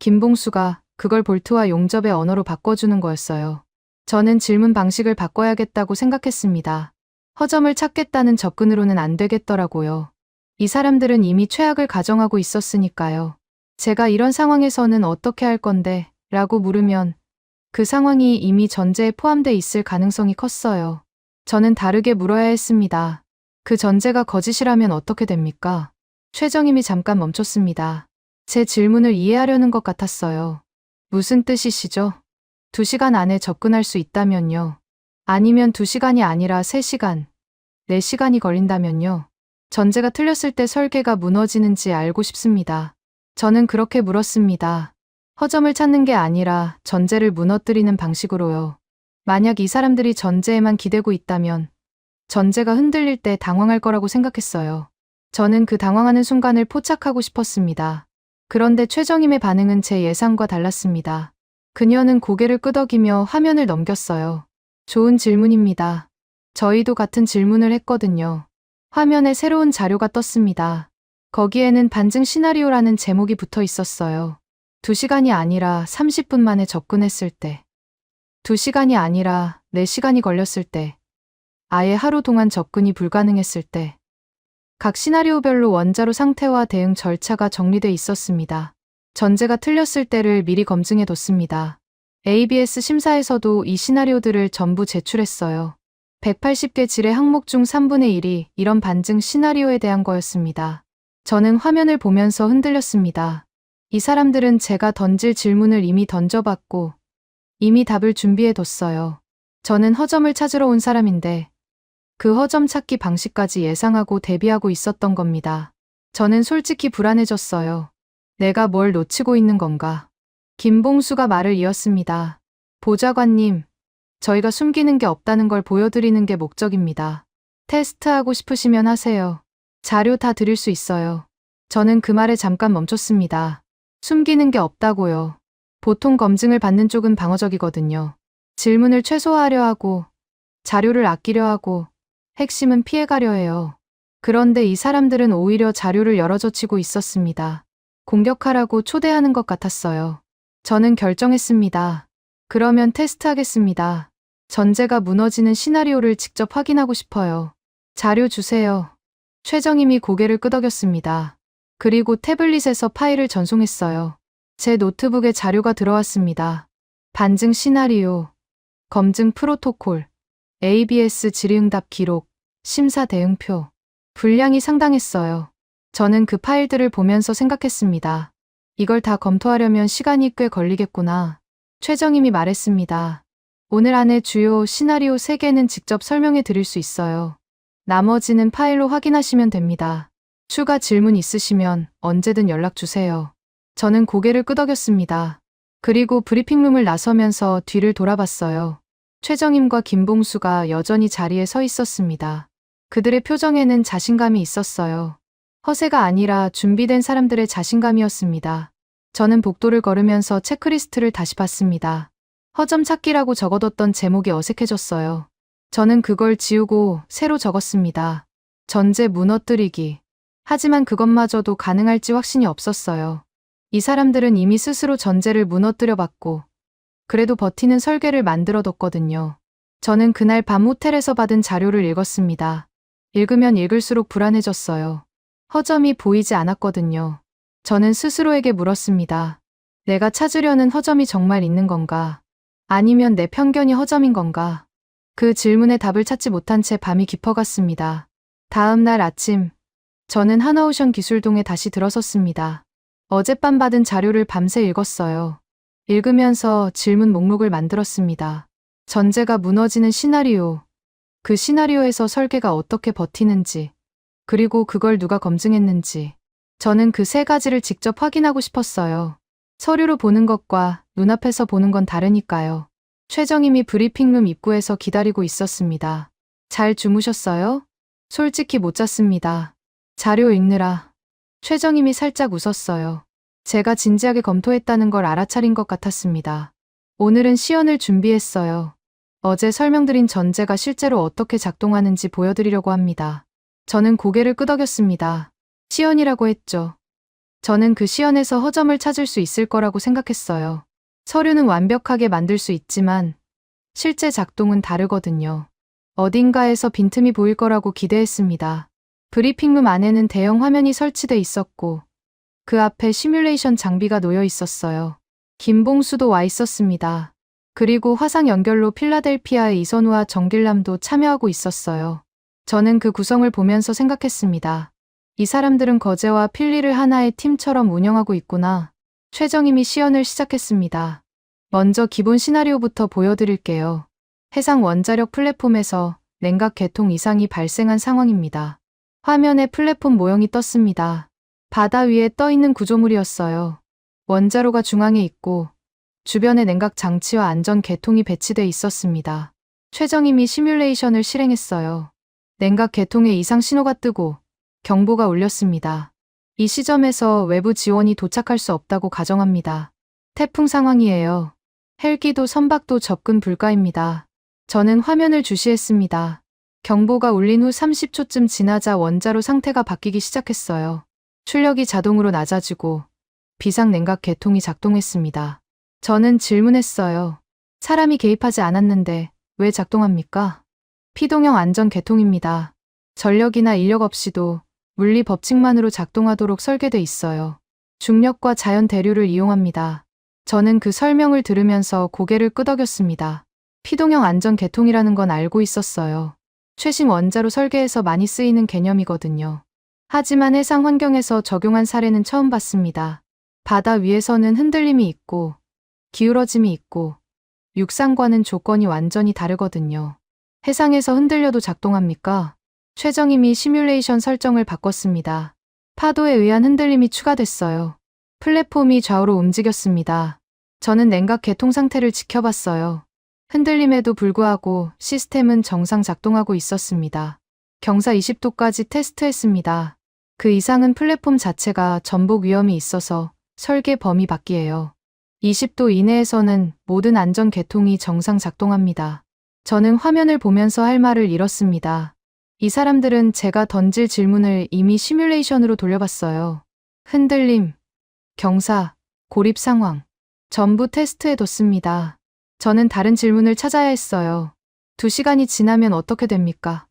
김봉수가 그걸 볼트와 용접의 언어로 바꿔주는 거였어요. 저는 질문 방식을 바꿔야겠다고 생각했습니다. 허점을 찾겠다는 접근으로는 안 되겠더라고요. 이 사람들은 이미 최악을 가정하고 있었으니까요. 제가 이런 상황에서는 어떻게 할 건데? 라고 물으면 그 상황이 이미 전제에 포함돼 있을 가능성이 컸어요. 저는 다르게 물어야 했습니다. 그 전제가 거짓이라면 어떻게 됩니까? 최정임이 잠깐 멈췄습니다. 제 질문을 이해하려는 것 같았어요. 무슨 뜻이시죠? 2시간 안에 접근할 수 있다면요. 아니면 2시간이 아니라 3시간, 4시간이 걸린다면요. 전제가 틀렸을 때 설계가 무너지는지 알고 싶습니다. 저는 그렇게 물었습니다. 허점을 찾는 게 아니라 전제를 무너뜨리는 방식으로요. 만약 이 사람들이 전제에만 기대고 있다면 전제가 흔들릴 때 당황할 거라고 생각했어요. 저는 그 당황하는 순간을 포착하고 싶었습니다. 그런데 최정임의 반응은 제 예상과 달랐습니다. 그녀는 고개를 끄덕이며 화면을 넘겼어요. 좋은 질문입니다. 저희도 같은 질문을 했거든요. 화면에 새로운 자료가 떴습니다. 거기에는 반증 시나리오라는 제목이 붙어 있었어요. 2시간이 아니라 30분 만에 접근했을 때, 2시간이 아니라 4시간이 걸렸을 때, 아예 하루 동안 접근이 불가능했을 때, 각 시나리오별로 원자로 상태와 대응 절차가 정리돼 있었습니다. 전제가 틀렸을 때를 미리 검증해 뒀습니다. ABS 심사에서도 이 시나리오들을 전부 제출했어요. 180개 질의 항목 중 3분의 1이 이런 반증 시나리오에 대한 거였습니다. 저는 화면을 보면서 흔들렸습니다. 이 사람들은 제가 던질 질문을 이미 던져봤고 이미 답을 준비해 뒀어요. 저는 허점을 찾으러 온 사람인데 그 허점 찾기 방식까지 예상하고 대비하고 있었던 겁니다. 저는 솔직히 불안해졌어요. 내가 뭘 놓치고 있는 건가? 김봉수가 말을 이었습니다. 보좌관님, 저희가 숨기는 게 없다는 걸 보여드리는 게 목적입니다. 테스트하고 싶으시면 하세요. 자료 다 드릴 수 있어요. 저는 그 말에 잠깐 멈췄습니다. 숨기는 게 없다고요. 보통 검증을 받는 쪽은 방어적이거든요. 질문을 최소화하려 하고 자료를 아끼려 하고 핵심은 피해가려 해요. 그런데 이 사람들은 오히려 자료를 열어젖히고 있었습니다. 공격하라고 초대하는 것 같았어요. 저는 결정했습니다. 그러면 테스트하겠습니다. 전제가 무너지는 시나리오를 직접 확인하고 싶어요. 자료 주세요. 최정임이 고개를 끄덕였습니다. 그리고 태블릿에서 파일을 전송했어요. 제 노트북에 자료가 들어왔습니다. 반증 시나리오, 검증 프로토콜, ABS 질의응답 기록, 심사 대응표. 분량이 상당했어요. 저는 그 파일들을 보면서 생각했습니다. 이걸 다 검토하려면 시간이 꽤 걸리겠구나. 최정임이 말했습니다. 오늘 안에 주요 시나리오 3개는 직접 설명해 드릴 수 있어요. 나머지는 파일로 확인하시면 됩니다. 추가 질문 있으시면 언제든 연락 주세요. 저는 고개를 끄덕였습니다. 그리고 브리핑룸을 나서면서 뒤를 돌아봤어요. 최정임과 김봉수가 여전히 자리에 서 있었습니다. 그들의 표정에는 자신감이 있었어요. 허세가 아니라 준비된 사람들의 자신감이었습니다. 저는 복도를 걸으면서 체크리스트를 다시 봤습니다. 허점 찾기라고 적어뒀던 제목이 어색해졌어요. 저는 그걸 지우고 새로 적었습니다. 전제 무너뜨리기. 하지만 그것마저도 가능할지 확신이 없었어요. 이 사람들은 이미 스스로 전제를 무너뜨려 봤고 그래도 버티는 설계를 만들어뒀거든요. 저는 그날 밤 호텔에서 받은 자료를 읽었습니다. 읽으면 읽을수록 불안해졌어요. 허점이 보이지 않았거든요. 저는 스스로에게 물었습니다. 내가 찾으려는 허점이 정말 있는 건가? 아니면 내 편견이 허점인 건가? 그 질문에 답을 찾지 못한 채 밤이 깊어갔습니다. 다음 날 아침, 저는 하나오션 기술동에 다시 들어섰습니다. 어젯밤 받은 자료를 밤새 읽었어요. 읽으면서 질문 목록을 만들었습니다. 전제가 무너지는 시나리오, 그 시나리오에서 설계가 어떻게 버티는지, 그리고 그걸 누가 검증했는지. 저는 그 3가지를 직접 확인하고 싶었어요. 서류로 보는 것과 눈앞에서 보는 건 다르니까요. 최정임이 브리핑룸 입구에서 기다리고 있었습니다. 잘 주무셨어요? 솔직히 못 잤습니다. 자료 읽느라. 최정임이 살짝 웃었어요. 제가 진지하게 검토했다는 걸 알아차린 것 같았습니다. 오늘은 시연을 준비했어요. 어제 설명드린 전제가 실제로 어떻게 작동하는지 보여드리려고 합니다. 저는 고개를 끄덕였습니다. 시연이라고 했죠. 저는 그 시연에서 허점을 찾을 수 있을 거라고 생각했어요. 서류는 완벽하게 만들 수 있지만 실제 작동은 다르거든요. 어딘가에서 빈틈이 보일 거라고 기대했습니다. 브리핑룸 안에는 대형 화면이 설치돼 있었고 그 앞에 시뮬레이션 장비가 놓여 있었어요. 김봉수도 와 있었습니다. 그리고 화상 연결로 필라델피아의 이선우와 정길남도 참여하고 있었어요. 저는 그 구성을 보면서 생각했습니다. 이 사람들은 거제와 필리를 하나의 팀처럼 운영하고 있구나. 최정임이 시연을 시작했습니다. 먼저 기본 시나리오부터 보여드릴게요. 해상 원자력 플랫폼에서 냉각 개통 이상이 발생한 상황입니다. 화면에 플랫폼 모형이 떴습니다. 바다 위에 떠 있는 구조물이었어요. 원자로가 중앙에 있고 주변에 냉각 장치와 안전 개통이 배치돼 있었습니다. 최정임이 시뮬레이션을 실행했어요. 냉각 개통에 이상 신호가 뜨고 경보가 울렸습니다. 이 시점에서 외부 지원이 도착할 수 없다고 가정합니다. 태풍 상황이에요. 헬기도 선박도 접근 불가입니다. 저는 화면을 주시했습니다. 경보가 울린 후 30초쯤 지나자 원자로 상태가 바뀌기 시작했어요. 출력이 자동으로 낮아지고 비상냉각 개통이 작동했습니다. 저는 질문했어요. 사람이 개입하지 않았는데 왜 작동합니까? 피동형 안전 개통입니다. 전력이나 인력 없이도 물리 법칙만으로 작동하도록 설계돼 있어요. 중력과 자연 대류를 이용합니다. 저는 그 설명을 들으면서 고개를 끄덕였습니다. 피동형 안전 개통이라는 건 알고 있었어요. 최신 원자로 설계에서 많이 쓰이는 개념이거든요. 하지만 해상 환경에서 적용한 사례는 처음 봤습니다. 바다 위에서는 흔들림이 있고 기울어짐이 있고 육상과는 조건이 완전히 다르거든요. 해상에서 흔들려도 작동합니까? 최정임이 시뮬레이션 설정을 바꿨습니다. 파도에 의한 흔들림이 추가됐어요. 플랫폼이 좌우로 움직였습니다. 저는 냉각 개통 상태를 지켜봤어요. 흔들림에도 불구하고 시스템은 정상 작동하고 있었습니다. 경사 20도까지 테스트했습니다. 그 이상은 플랫폼 자체가 전복 위험이 있어서 설계 범위 밖이에요. 20도 이내에서는 모든 안전 개통이 정상 작동합니다. 저는 화면을 보면서 할 말을 잃었습니다. 이 사람들은 제가 던질 질문을 이미 시뮬레이션으로 돌려봤어요. 흔들림, 경사, 고립 상황. 전부 테스트해뒀습니다. 저는 다른 질문을 찾아야 했어요. 2시간이 지나면 어떻게 됩니까?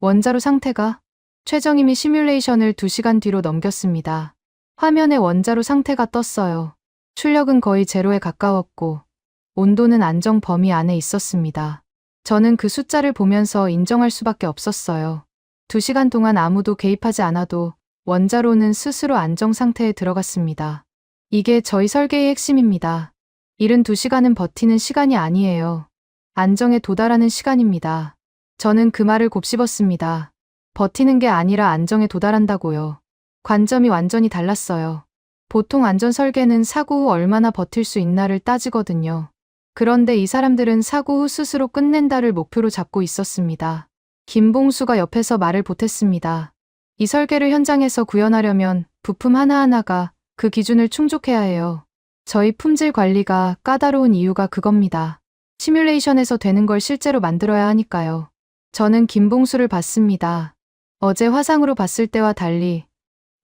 원자로 상태가? 최정임이 시뮬레이션을 2시간 뒤로 넘겼습니다. 화면에 원자로 상태가 떴어요. 출력은 거의 제로에 가까웠고 온도는 안정 범위 안에 있었습니다. 저는 그 숫자를 보면서 인정할 수밖에 없었어요. 2시간 동안 아무도 개입하지 않아도 원자로는 스스로 안정 상태에 들어갔습니다. 이게 저희 설계의 핵심입니다. 72시간은 버티는 시간이 아니에요. 안정에 도달하는 시간입니다. 저는 그 말을 곱씹었습니다. 버티는 게 아니라 안정에 도달한다고요. 관점이 완전히 달랐어요. 보통 안전 설계는 사고 후 얼마나 버틸 수 있나를 따지거든요. 그런데 이 사람들은 사고 후 스스로 끝낸다를 목표로 잡고 있었습니다. 김봉수가 옆에서 말을 보탰습니다. 이 설계를 현장에서 구현하려면 부품 하나하나가 그 기준을 충족해야 해요. 저희 품질 관리가 까다로운 이유가 그겁니다. 시뮬레이션에서 되는 걸 실제로 만들어야 하니까요. 저는 김봉수를 봤습니다. 어제 화상으로 봤을 때와 달리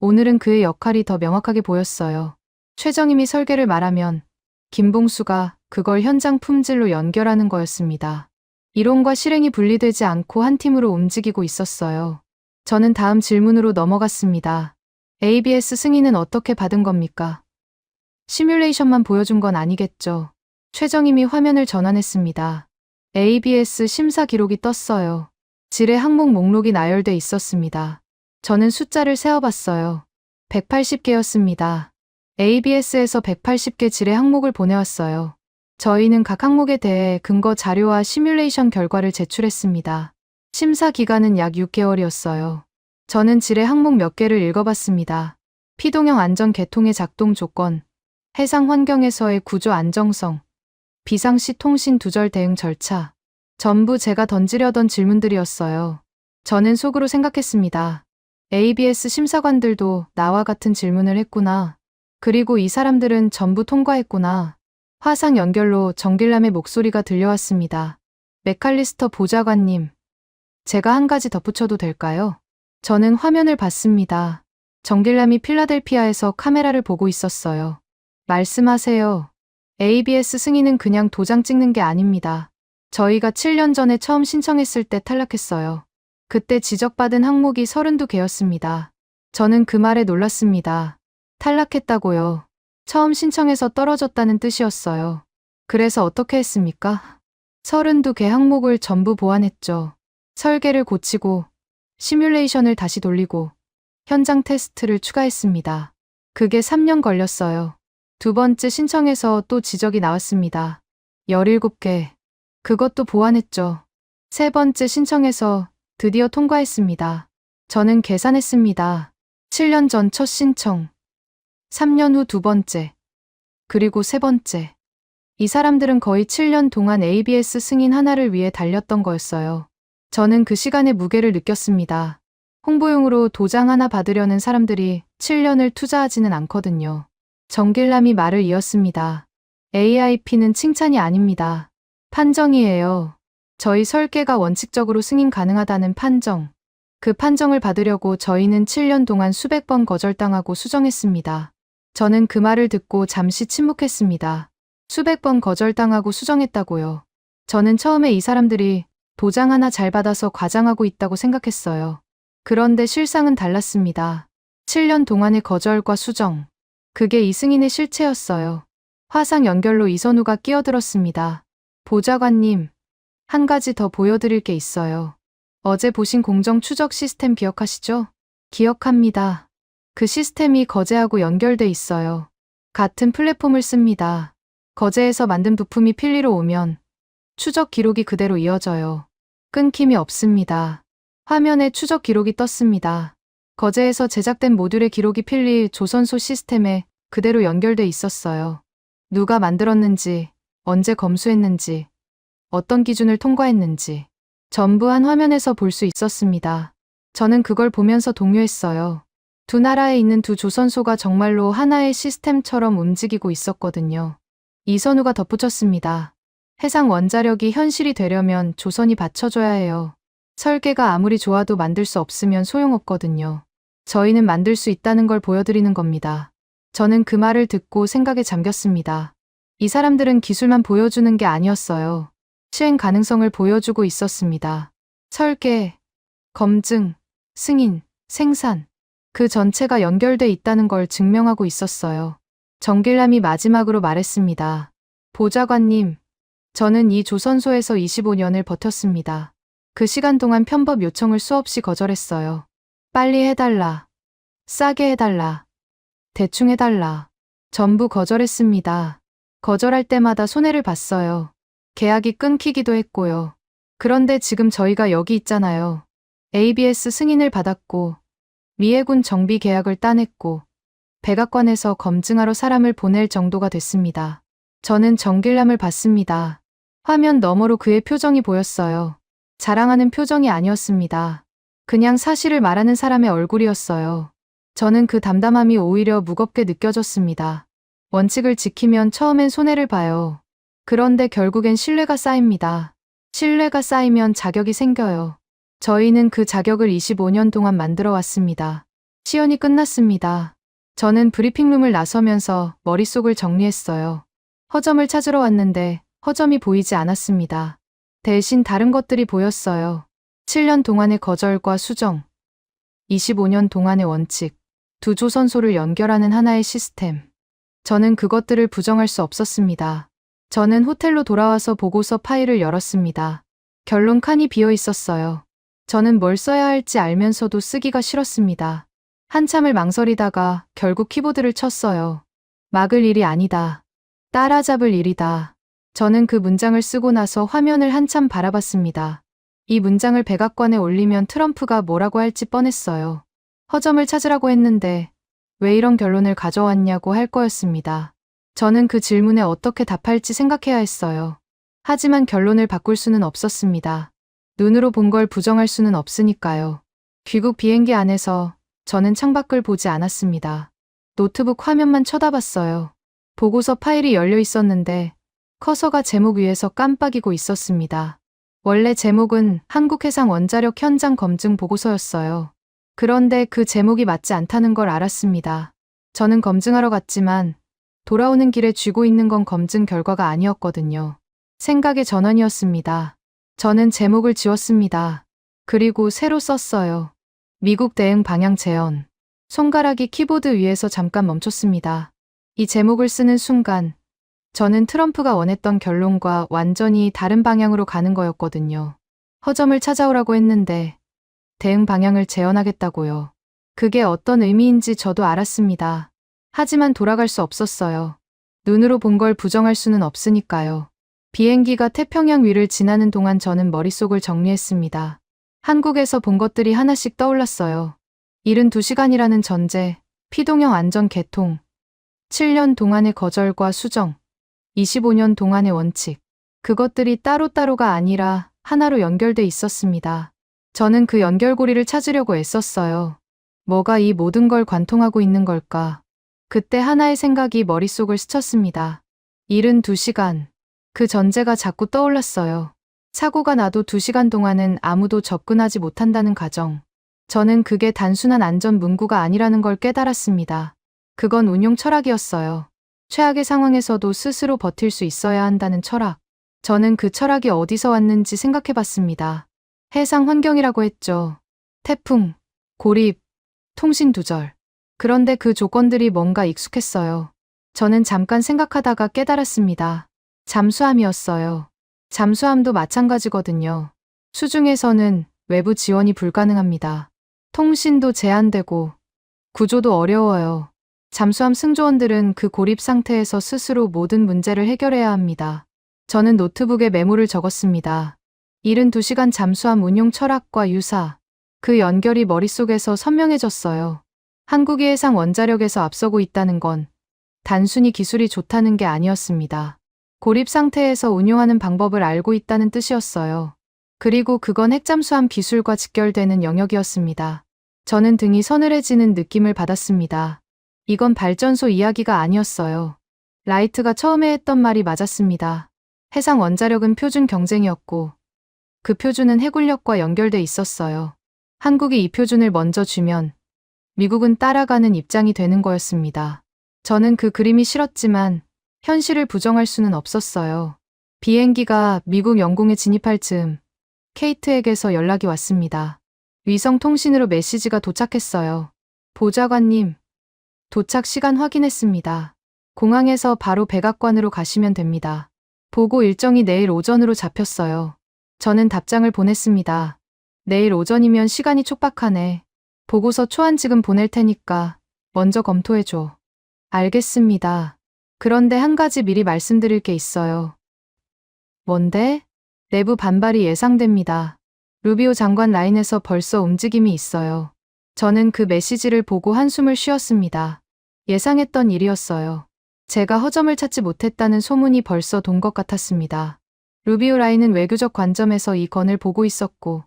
오늘은 그의 역할이 더 명확하게 보였어요. 최정임이 설계를 말하면 김봉수가 그걸 현장 품질로 연결하는 거였습니다. 이론과 실행이 분리되지 않고 한 팀으로 움직이고 있었어요. 저는 다음 질문으로 넘어갔습니다. ABS 승인은 어떻게 받은 겁니까? 시뮬레이션만 보여준 건 아니겠죠. 최정임이 화면을 전환했습니다. ABS 심사 기록이 떴어요. 지뢰 항목 목록이 나열돼 있었습니다. 저는 숫자를 세어봤어요. 180개였습니다. ABS에서 180개 지뢰 항목을 보내왔어요. 저희는 각 항목에 대해 근거 자료와 시뮬레이션 결과를 제출했습니다. 심사 기간은 약 6개월이었어요. 저는 지뢰 항목 몇 개를 읽어봤습니다. 피동형 안전 계통의 작동 조건, 해상 환경에서의 구조 안정성, 비상시 통신 두절 대응 절차. 전부 제가 던지려던 질문들이었어요. 저는 속으로 생각했습니다. ABS 심사관들도 나와 같은 질문을 했구나. 그리고 이 사람들은 전부 통과했구나. 화상 연결로 정길남의 목소리가 들려왔습니다. 맥칼리스터 보좌관님, 제가 한 가지 덧붙여도 될까요? 저는 화면을 봤습니다. 정길남이 필라델피아에서 카메라를 보고 있었어요. 말씀하세요. ABS 승인은 그냥 도장 찍는 게 아닙니다. 저희가 7년 전에 처음 신청했을 때 탈락했어요. 그때 지적받은 항목이 32개였습니다. 저는 그 말에 놀랐습니다. 탈락했다고요. 처음 신청해서 떨어졌다는 뜻이었어요. 그래서 어떻게 했습니까? 32개 항목을 전부 보완했죠. 설계를 고치고 시뮬레이션을 다시 돌리고 현장 테스트를 추가했습니다. 그게 3년 걸렸어요. 2번째 신청에서 또 지적이 나왔습니다. 17개. 그것도 보완했죠. 3번째 신청에서 드디어 통과했습니다. 저는 계산했습니다. 7년 전 첫 신청, 3년 후 2번째, 그리고 3번째. 이 사람들은 거의 7년 동안 ABS 승인 하나를 위해 달렸던 거였어요. 저는 그 시간의 무게를 느꼈습니다. 홍보용으로 도장 하나 받으려는 사람들이 7년을 투자하지는 않거든요. 정길남이 말을 이었습니다. AIP는 칭찬이 아닙니다. 판정이에요. 저희 설계가 원칙적으로 승인 가능하다는 판정. 그 판정을 받으려고 저희는 7년 동안 수백 번 거절당하고 수정했습니다. 저는 그 말을 듣고 잠시 침묵했습니다. 수백 번 거절당하고 수정했다고요. 저는 처음에 이 사람들이 도장 하나 잘 받아서 과장하고 있다고 생각했어요. 그런데 실상은 달랐습니다. 7년 동안의 거절과 수정. 그게 이승인의 실체였어요. 화상 연결로 이선우가 끼어들었습니다. 보좌관님, 한 가지 더 보여드릴 게 있어요. 어제 보신 공정 추적 시스템 기억하시죠? 기억합니다. 그 시스템이 거제하고 연결돼 있어요. 같은 플랫폼을 씁니다. 거제에서 만든 부품이 필리로 오면 추적 기록이 그대로 이어져요. 끊김이 없습니다. 화면에 추적 기록이 떴습니다. 거제에서 제작된 모듈의 기록이 필리 조선소 시스템에 그대로 연결돼 있었어요. 누가 만들었는지, 언제 검수했는지, 어떤 기준을 통과했는지 전부 한 화면에서 볼 수 있었습니다. 저는 그걸 보면서 동요했어요. 두 나라에 있는 두 조선소가 정말로 하나의 시스템처럼 움직이고 있었거든요. 이선우가 덧붙였습니다. 해상 원자력이 현실이 되려면 조선이 받쳐줘야 해요. 설계가 아무리 좋아도 만들 수 없으면 소용없거든요. 저희는 만들 수 있다는 걸 보여드리는 겁니다. 저는 그 말을 듣고 생각에 잠겼습니다. 이 사람들은 기술만 보여주는 게 아니었어요. 시행 가능성을 보여주고 있었습니다. 설계, 검증, 승인, 생산, 그 전체가 연결돼 있다는 걸 증명하고 있었어요. 정길남이 마지막으로 말했습니다. 보좌관님, 저는 이 조선소에서 25년을 버텼습니다. 그 시간 동안 편법 요청을 수없이 거절했어요. 빨리 해달라. 싸게 해달라. 대충 해달라. 전부 거절했습니다. 거절할 때마다 손해를 봤어요. 계약이 끊기기도 했고요. 그런데 지금 저희가 여기 있잖아요. ABS 승인을 받았고, 미해군 정비 계약을 따냈고, 백악관에서 검증하러 사람을 보낼 정도가 됐습니다. 저는 정길남을 봤습니다. 화면 너머로 그의 표정이 보였어요. 자랑하는 표정이 아니었습니다. 그냥 사실을 말하는 사람의 얼굴이었어요. 저는 그 담담함이 오히려 무겁게 느껴졌습니다. 원칙을 지키면 처음엔 손해를 봐요. 그런데 결국엔 신뢰가 쌓입니다. 신뢰가 쌓이면 자격이 생겨요. 저희는 그 자격을 25년 동안 만들어 왔습니다. 시연이 끝났습니다. 저는 브리핑룸을 나서면서 머릿속을 정리했어요. 허점을 찾으러 왔는데 허점이 보이지 않았습니다. 대신 다른 것들이 보였어요. 7년 동안의 거절과 수정, 25년 동안의 원칙, 두 조선소를 연결하는 하나의 시스템. 저는 그것들을 부정할 수 없었습니다. 저는 호텔로 돌아와서 보고서 파일을 열었습니다. 결론 칸이 비어 있었어요. 저는 뭘 써야 할지 알면서도 쓰기가 싫었습니다. 한참을 망설이다가 결국 키보드를 쳤어요. 막을 일이 아니다. 따라잡을 일이다. 저는 그 문장을 쓰고 나서 화면을 한참 바라봤습니다. 이 문장을 백악관에 올리면 트럼프가 뭐라고 할지 뻔했어요. 허점을 찾으라고 했는데 왜 이런 결론을 가져왔냐고 할 거였습니다. 저는 그 질문에 어떻게 답할지 생각해야 했어요. 하지만 결론을 바꿀 수는 없었습니다. 눈으로 본 걸 부정할 수는 없으니까요. 귀국 비행기 안에서 저는 창밖을 보지 않았습니다. 노트북 화면만 쳐다봤어요. 보고서 파일이 열려 있었는데 커서가 제목 위에서 깜빡이고 있었습니다. 원래 제목은 한국해상원자력 현장 검증 보고서였어요. 그런데 그 제목이 맞지 않다는 걸 알았습니다. 저는 검증하러 갔지만 돌아오는 길에 쥐고 있는 건 검증 결과가 아니었거든요. 생각의 전환이었습니다. 저는 제목을 지웠습니다. 그리고 새로 썼어요. 미국 대응 방향 재현. 손가락이 키보드 위에서 잠깐 멈췄습니다. 이 제목을 쓰는 순간 저는 트럼프가 원했던 결론과 완전히 다른 방향으로 가는 거였거든요. 허점을 찾아오라고 했는데 대응 방향을 재현하겠다고요. 그게 어떤 의미인지 저도 알았습니다. 하지만 돌아갈 수 없었어요. 눈으로 본 걸 부정할 수는 없으니까요. 비행기가 태평양 위를 지나는 동안 저는 머릿속을 정리했습니다. 한국에서 본 것들이 하나씩 떠올랐어요. 72시간이라는 전제, 피동형 안전 개통, 7년 동안의 거절과 수정, 25년 동안의 원칙. 그것들이 따로따로가 아니라 하나로 연결돼 있었습니다. 저는 그 연결고리를 찾으려고 애썼어요. 뭐가 이 모든 걸 관통하고 있는 걸까? 그때 하나의 생각이 머릿속을 스쳤습니다. 72시간. 그 전제가 자꾸 떠올랐어요. 사고가 나도 2시간 동안은 아무도 접근하지 못한다는 가정. 저는 그게 단순한 안전 문구가 아니라는 걸 깨달았습니다. 그건 운용 철학이었어요. 최악의 상황에서도 스스로 버틸 수 있어야 한다는 철학. 저는 그 철학이 어디서 왔는지 생각해봤습니다. 해상 환경이라고 했죠. 태풍, 고립, 통신 두절. 그런데 그 조건들이 뭔가 익숙했어요. 저는 잠깐 생각하다가 깨달았습니다. 잠수함이었어요. 잠수함도 마찬가지거든요. 수중에서는 외부 지원이 불가능합니다. 통신도 제한되고 구조도 어려워요. 잠수함 승조원들은 그 고립 상태에서 스스로 모든 문제를 해결해야 합니다. 저는 노트북에 메모를 적었습니다. 72시간 잠수함 운용 철학과 유사. 그 연결이 머릿속에서 선명해졌어요. 한국이 해상 원자력에서 앞서고 있다는 건 단순히 기술이 좋다는 게 아니었습니다. 고립 상태에서 운용하는 방법을 알고 있다는 뜻이었어요. 그리고 그건 핵잠수함 기술과 직결되는 영역이었습니다. 저는 등이 서늘해지는 느낌을 받았습니다. 이건 발전소 이야기가 아니었어요. 라이트가 처음에 했던 말이 맞았습니다. 해상 원자력은 표준 경쟁이었고 그 표준은 해군력과 연결돼 있었어요. 한국이 이 표준을 먼저 주면 미국은 따라가는 입장이 되는 거였습니다. 저는 그 그림이 싫었지만 현실을 부정할 수는 없었어요. 비행기가 미국 영공에 진입할 즈음 케이트에게서 연락이 왔습니다. 위성 통신으로 메시지가 도착했어요. 보좌관님, 도착 시간 확인했습니다. 공항에서 바로 백악관으로 가시면 됩니다. 보고 일정이 내일 오전으로 잡혔어요. 저는 답장을 보냈습니다. 내일 오전이면 시간이 촉박하네. 보고서 초안 지금 보낼 테니까 먼저 검토해줘. 알겠습니다. 그런데 한 가지 미리 말씀드릴 게 있어요. 뭔데? 내부 반발이 예상됩니다. 루비오 장관 라인에서 벌써 움직임이 있어요. 저는 그 메시지를 보고 한숨을 쉬었습니다. 예상했던 일이었어요. 제가 허점을 찾지 못했다는 소문이 벌써 돈 것 같았습니다. 루비오 라인은 외교적 관점에서 이 건을 보고 있었고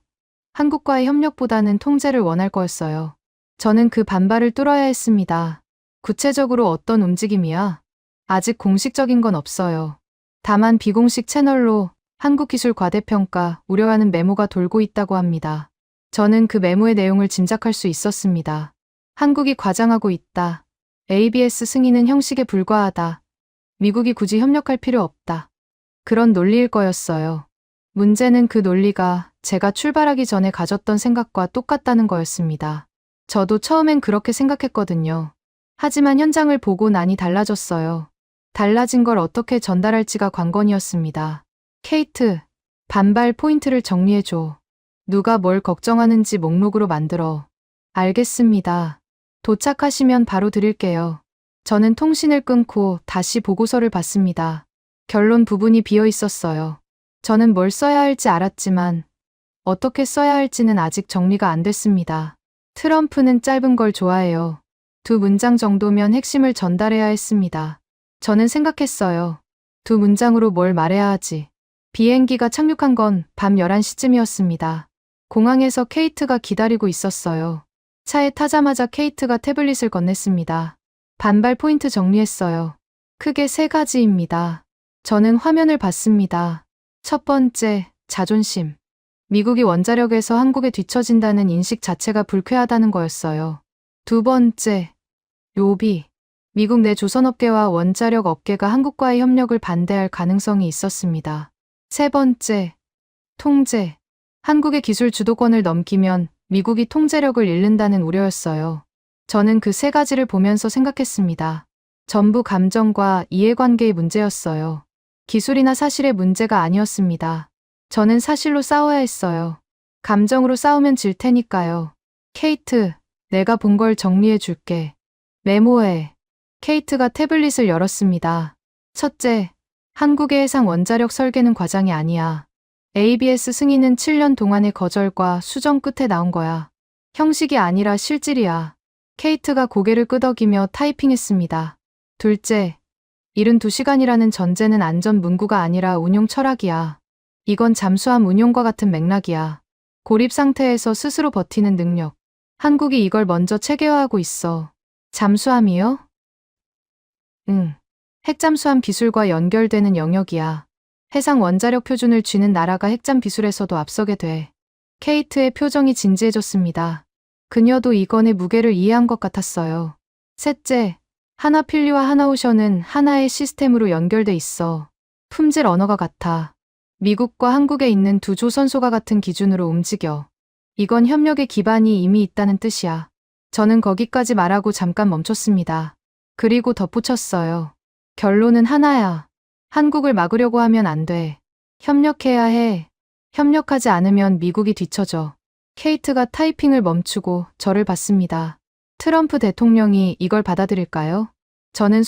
한국과의 협력보다는 통제를 원할 거였어요. 저는 그 반발을 뚫어야 했습니다. 구체적으로 어떤 움직임이야? 아직 공식적인 건 없어요. 다만 비공식 채널로 한국 기술 과대평가 우려하는 메모가 돌고 있다고 합니다. 저는 그 메모의 내용을 짐작할 수 있었습니다. 한국이 과장하고 있다. ABS 승인은 형식에 불과하다. 미국이 굳이 협력할 필요 없다. 그런 논리일 거였어요. 문제는 그 논리가 제가 출발하기 전에 가졌던 생각과 똑같다는 거였습니다. 저도 처음엔 그렇게 생각했거든요. 하지만 현장을 보고 나니 달라졌어요. 달라진 걸 어떻게 전달할지가 관건이었습니다. 케이트, 반발 포인트를 정리해줘. 누가 뭘 걱정하는지 목록으로 만들어. 알겠습니다. 도착하시면 바로 드릴게요. 저는 통신을 끊고 다시 보고서를 봤습니다. 결론 부분이 비어 있었어요. 저는 뭘 써야 할지 알았지만 어떻게 써야 할지는 아직 정리가 안 됐습니다. 트럼프는 짧은 걸 좋아해요. 2문장 정도면 핵심을 전달해야 했습니다. 저는 생각했어요. 2문장으로 뭘 말해야 하지. 비행기가 착륙한 건 밤 11시쯤이었습니다. 공항에서 케이트가 기다리고 있었어요. 차에 타자마자 케이트가 태블릿을 건넸습니다. 반발 포인트 정리했어요. 크게 3가지입니다. 저는 화면을 봤습니다. 첫 번째, 자존심. 미국이 원자력에서 한국에 뒤처진다는 인식 자체가 불쾌하다는 거였어요. 두 번째, 로비. 미국 내 조선업계와 원자력 업계가 한국과의 협력을 반대할 가능성이 있었습니다. 세 번째, 통제. 한국의 기술 주도권을 넘기면 미국이 통제력을 잃는다는 우려였어요. 저는 그 3가지를 보면서 생각했습니다. 전부 감정과 이해관계의 문제였어요. 기술이나 사실의 문제가 아니었습니다. 저는 사실로 싸워야 했어요. 감정으로 싸우면 질 테니까요. 케이트, 내가 본 걸 정리해 줄게. 메모해. 케이트가 태블릿을 열었습니다. 첫째, 한국의 해상 원자력 설계는 과장이 아니야. ABS 승인은 7년 동안의 거절과 수정 끝에 나온 거야. 형식이 아니라 실질이야. 케이트가 고개를 끄덕이며 타이핑했습니다. 둘째, 72시간이라는 전제는 안전 문구가 아니라 운용 철학이야. 이건 잠수함 운용과 같은 맥락이야. 고립 상태에서 스스로 버티는 능력. 한국이 이걸 먼저 체계화하고 있어. 잠수함이요? 응. 핵잠수함 기술과 연결되는 영역이야. 해상 원자력 표준을 쥐는 나라가 핵잠 기술에서도 앞서게 돼. 케이트의 표정이 진지해졌습니다. 그녀도 이건의 무게를 이해한 것 같았어요. 셋째, 하나필리와 하나오션은 하나의 시스템으로 연결돼 있어. 품질 언어가 같아. 미국과 한국에 있는 두 조선소가 같은 기준으로 움직여. 이건 협력의 기반이 이미 있다는 뜻이야. 저는 거기까지 말하고 잠깐 멈췄습니다. 그리고 덧붙였어요. 결론은 하나야. 한국을 막으려고 하면 안 돼. 협력해야 해. 협력하지 않으면 미국이 뒤처져. 케이트가 타이핑을 멈추고 저를 봤습니다. 트럼프 대통령이 이걸 받아들일까요? 저는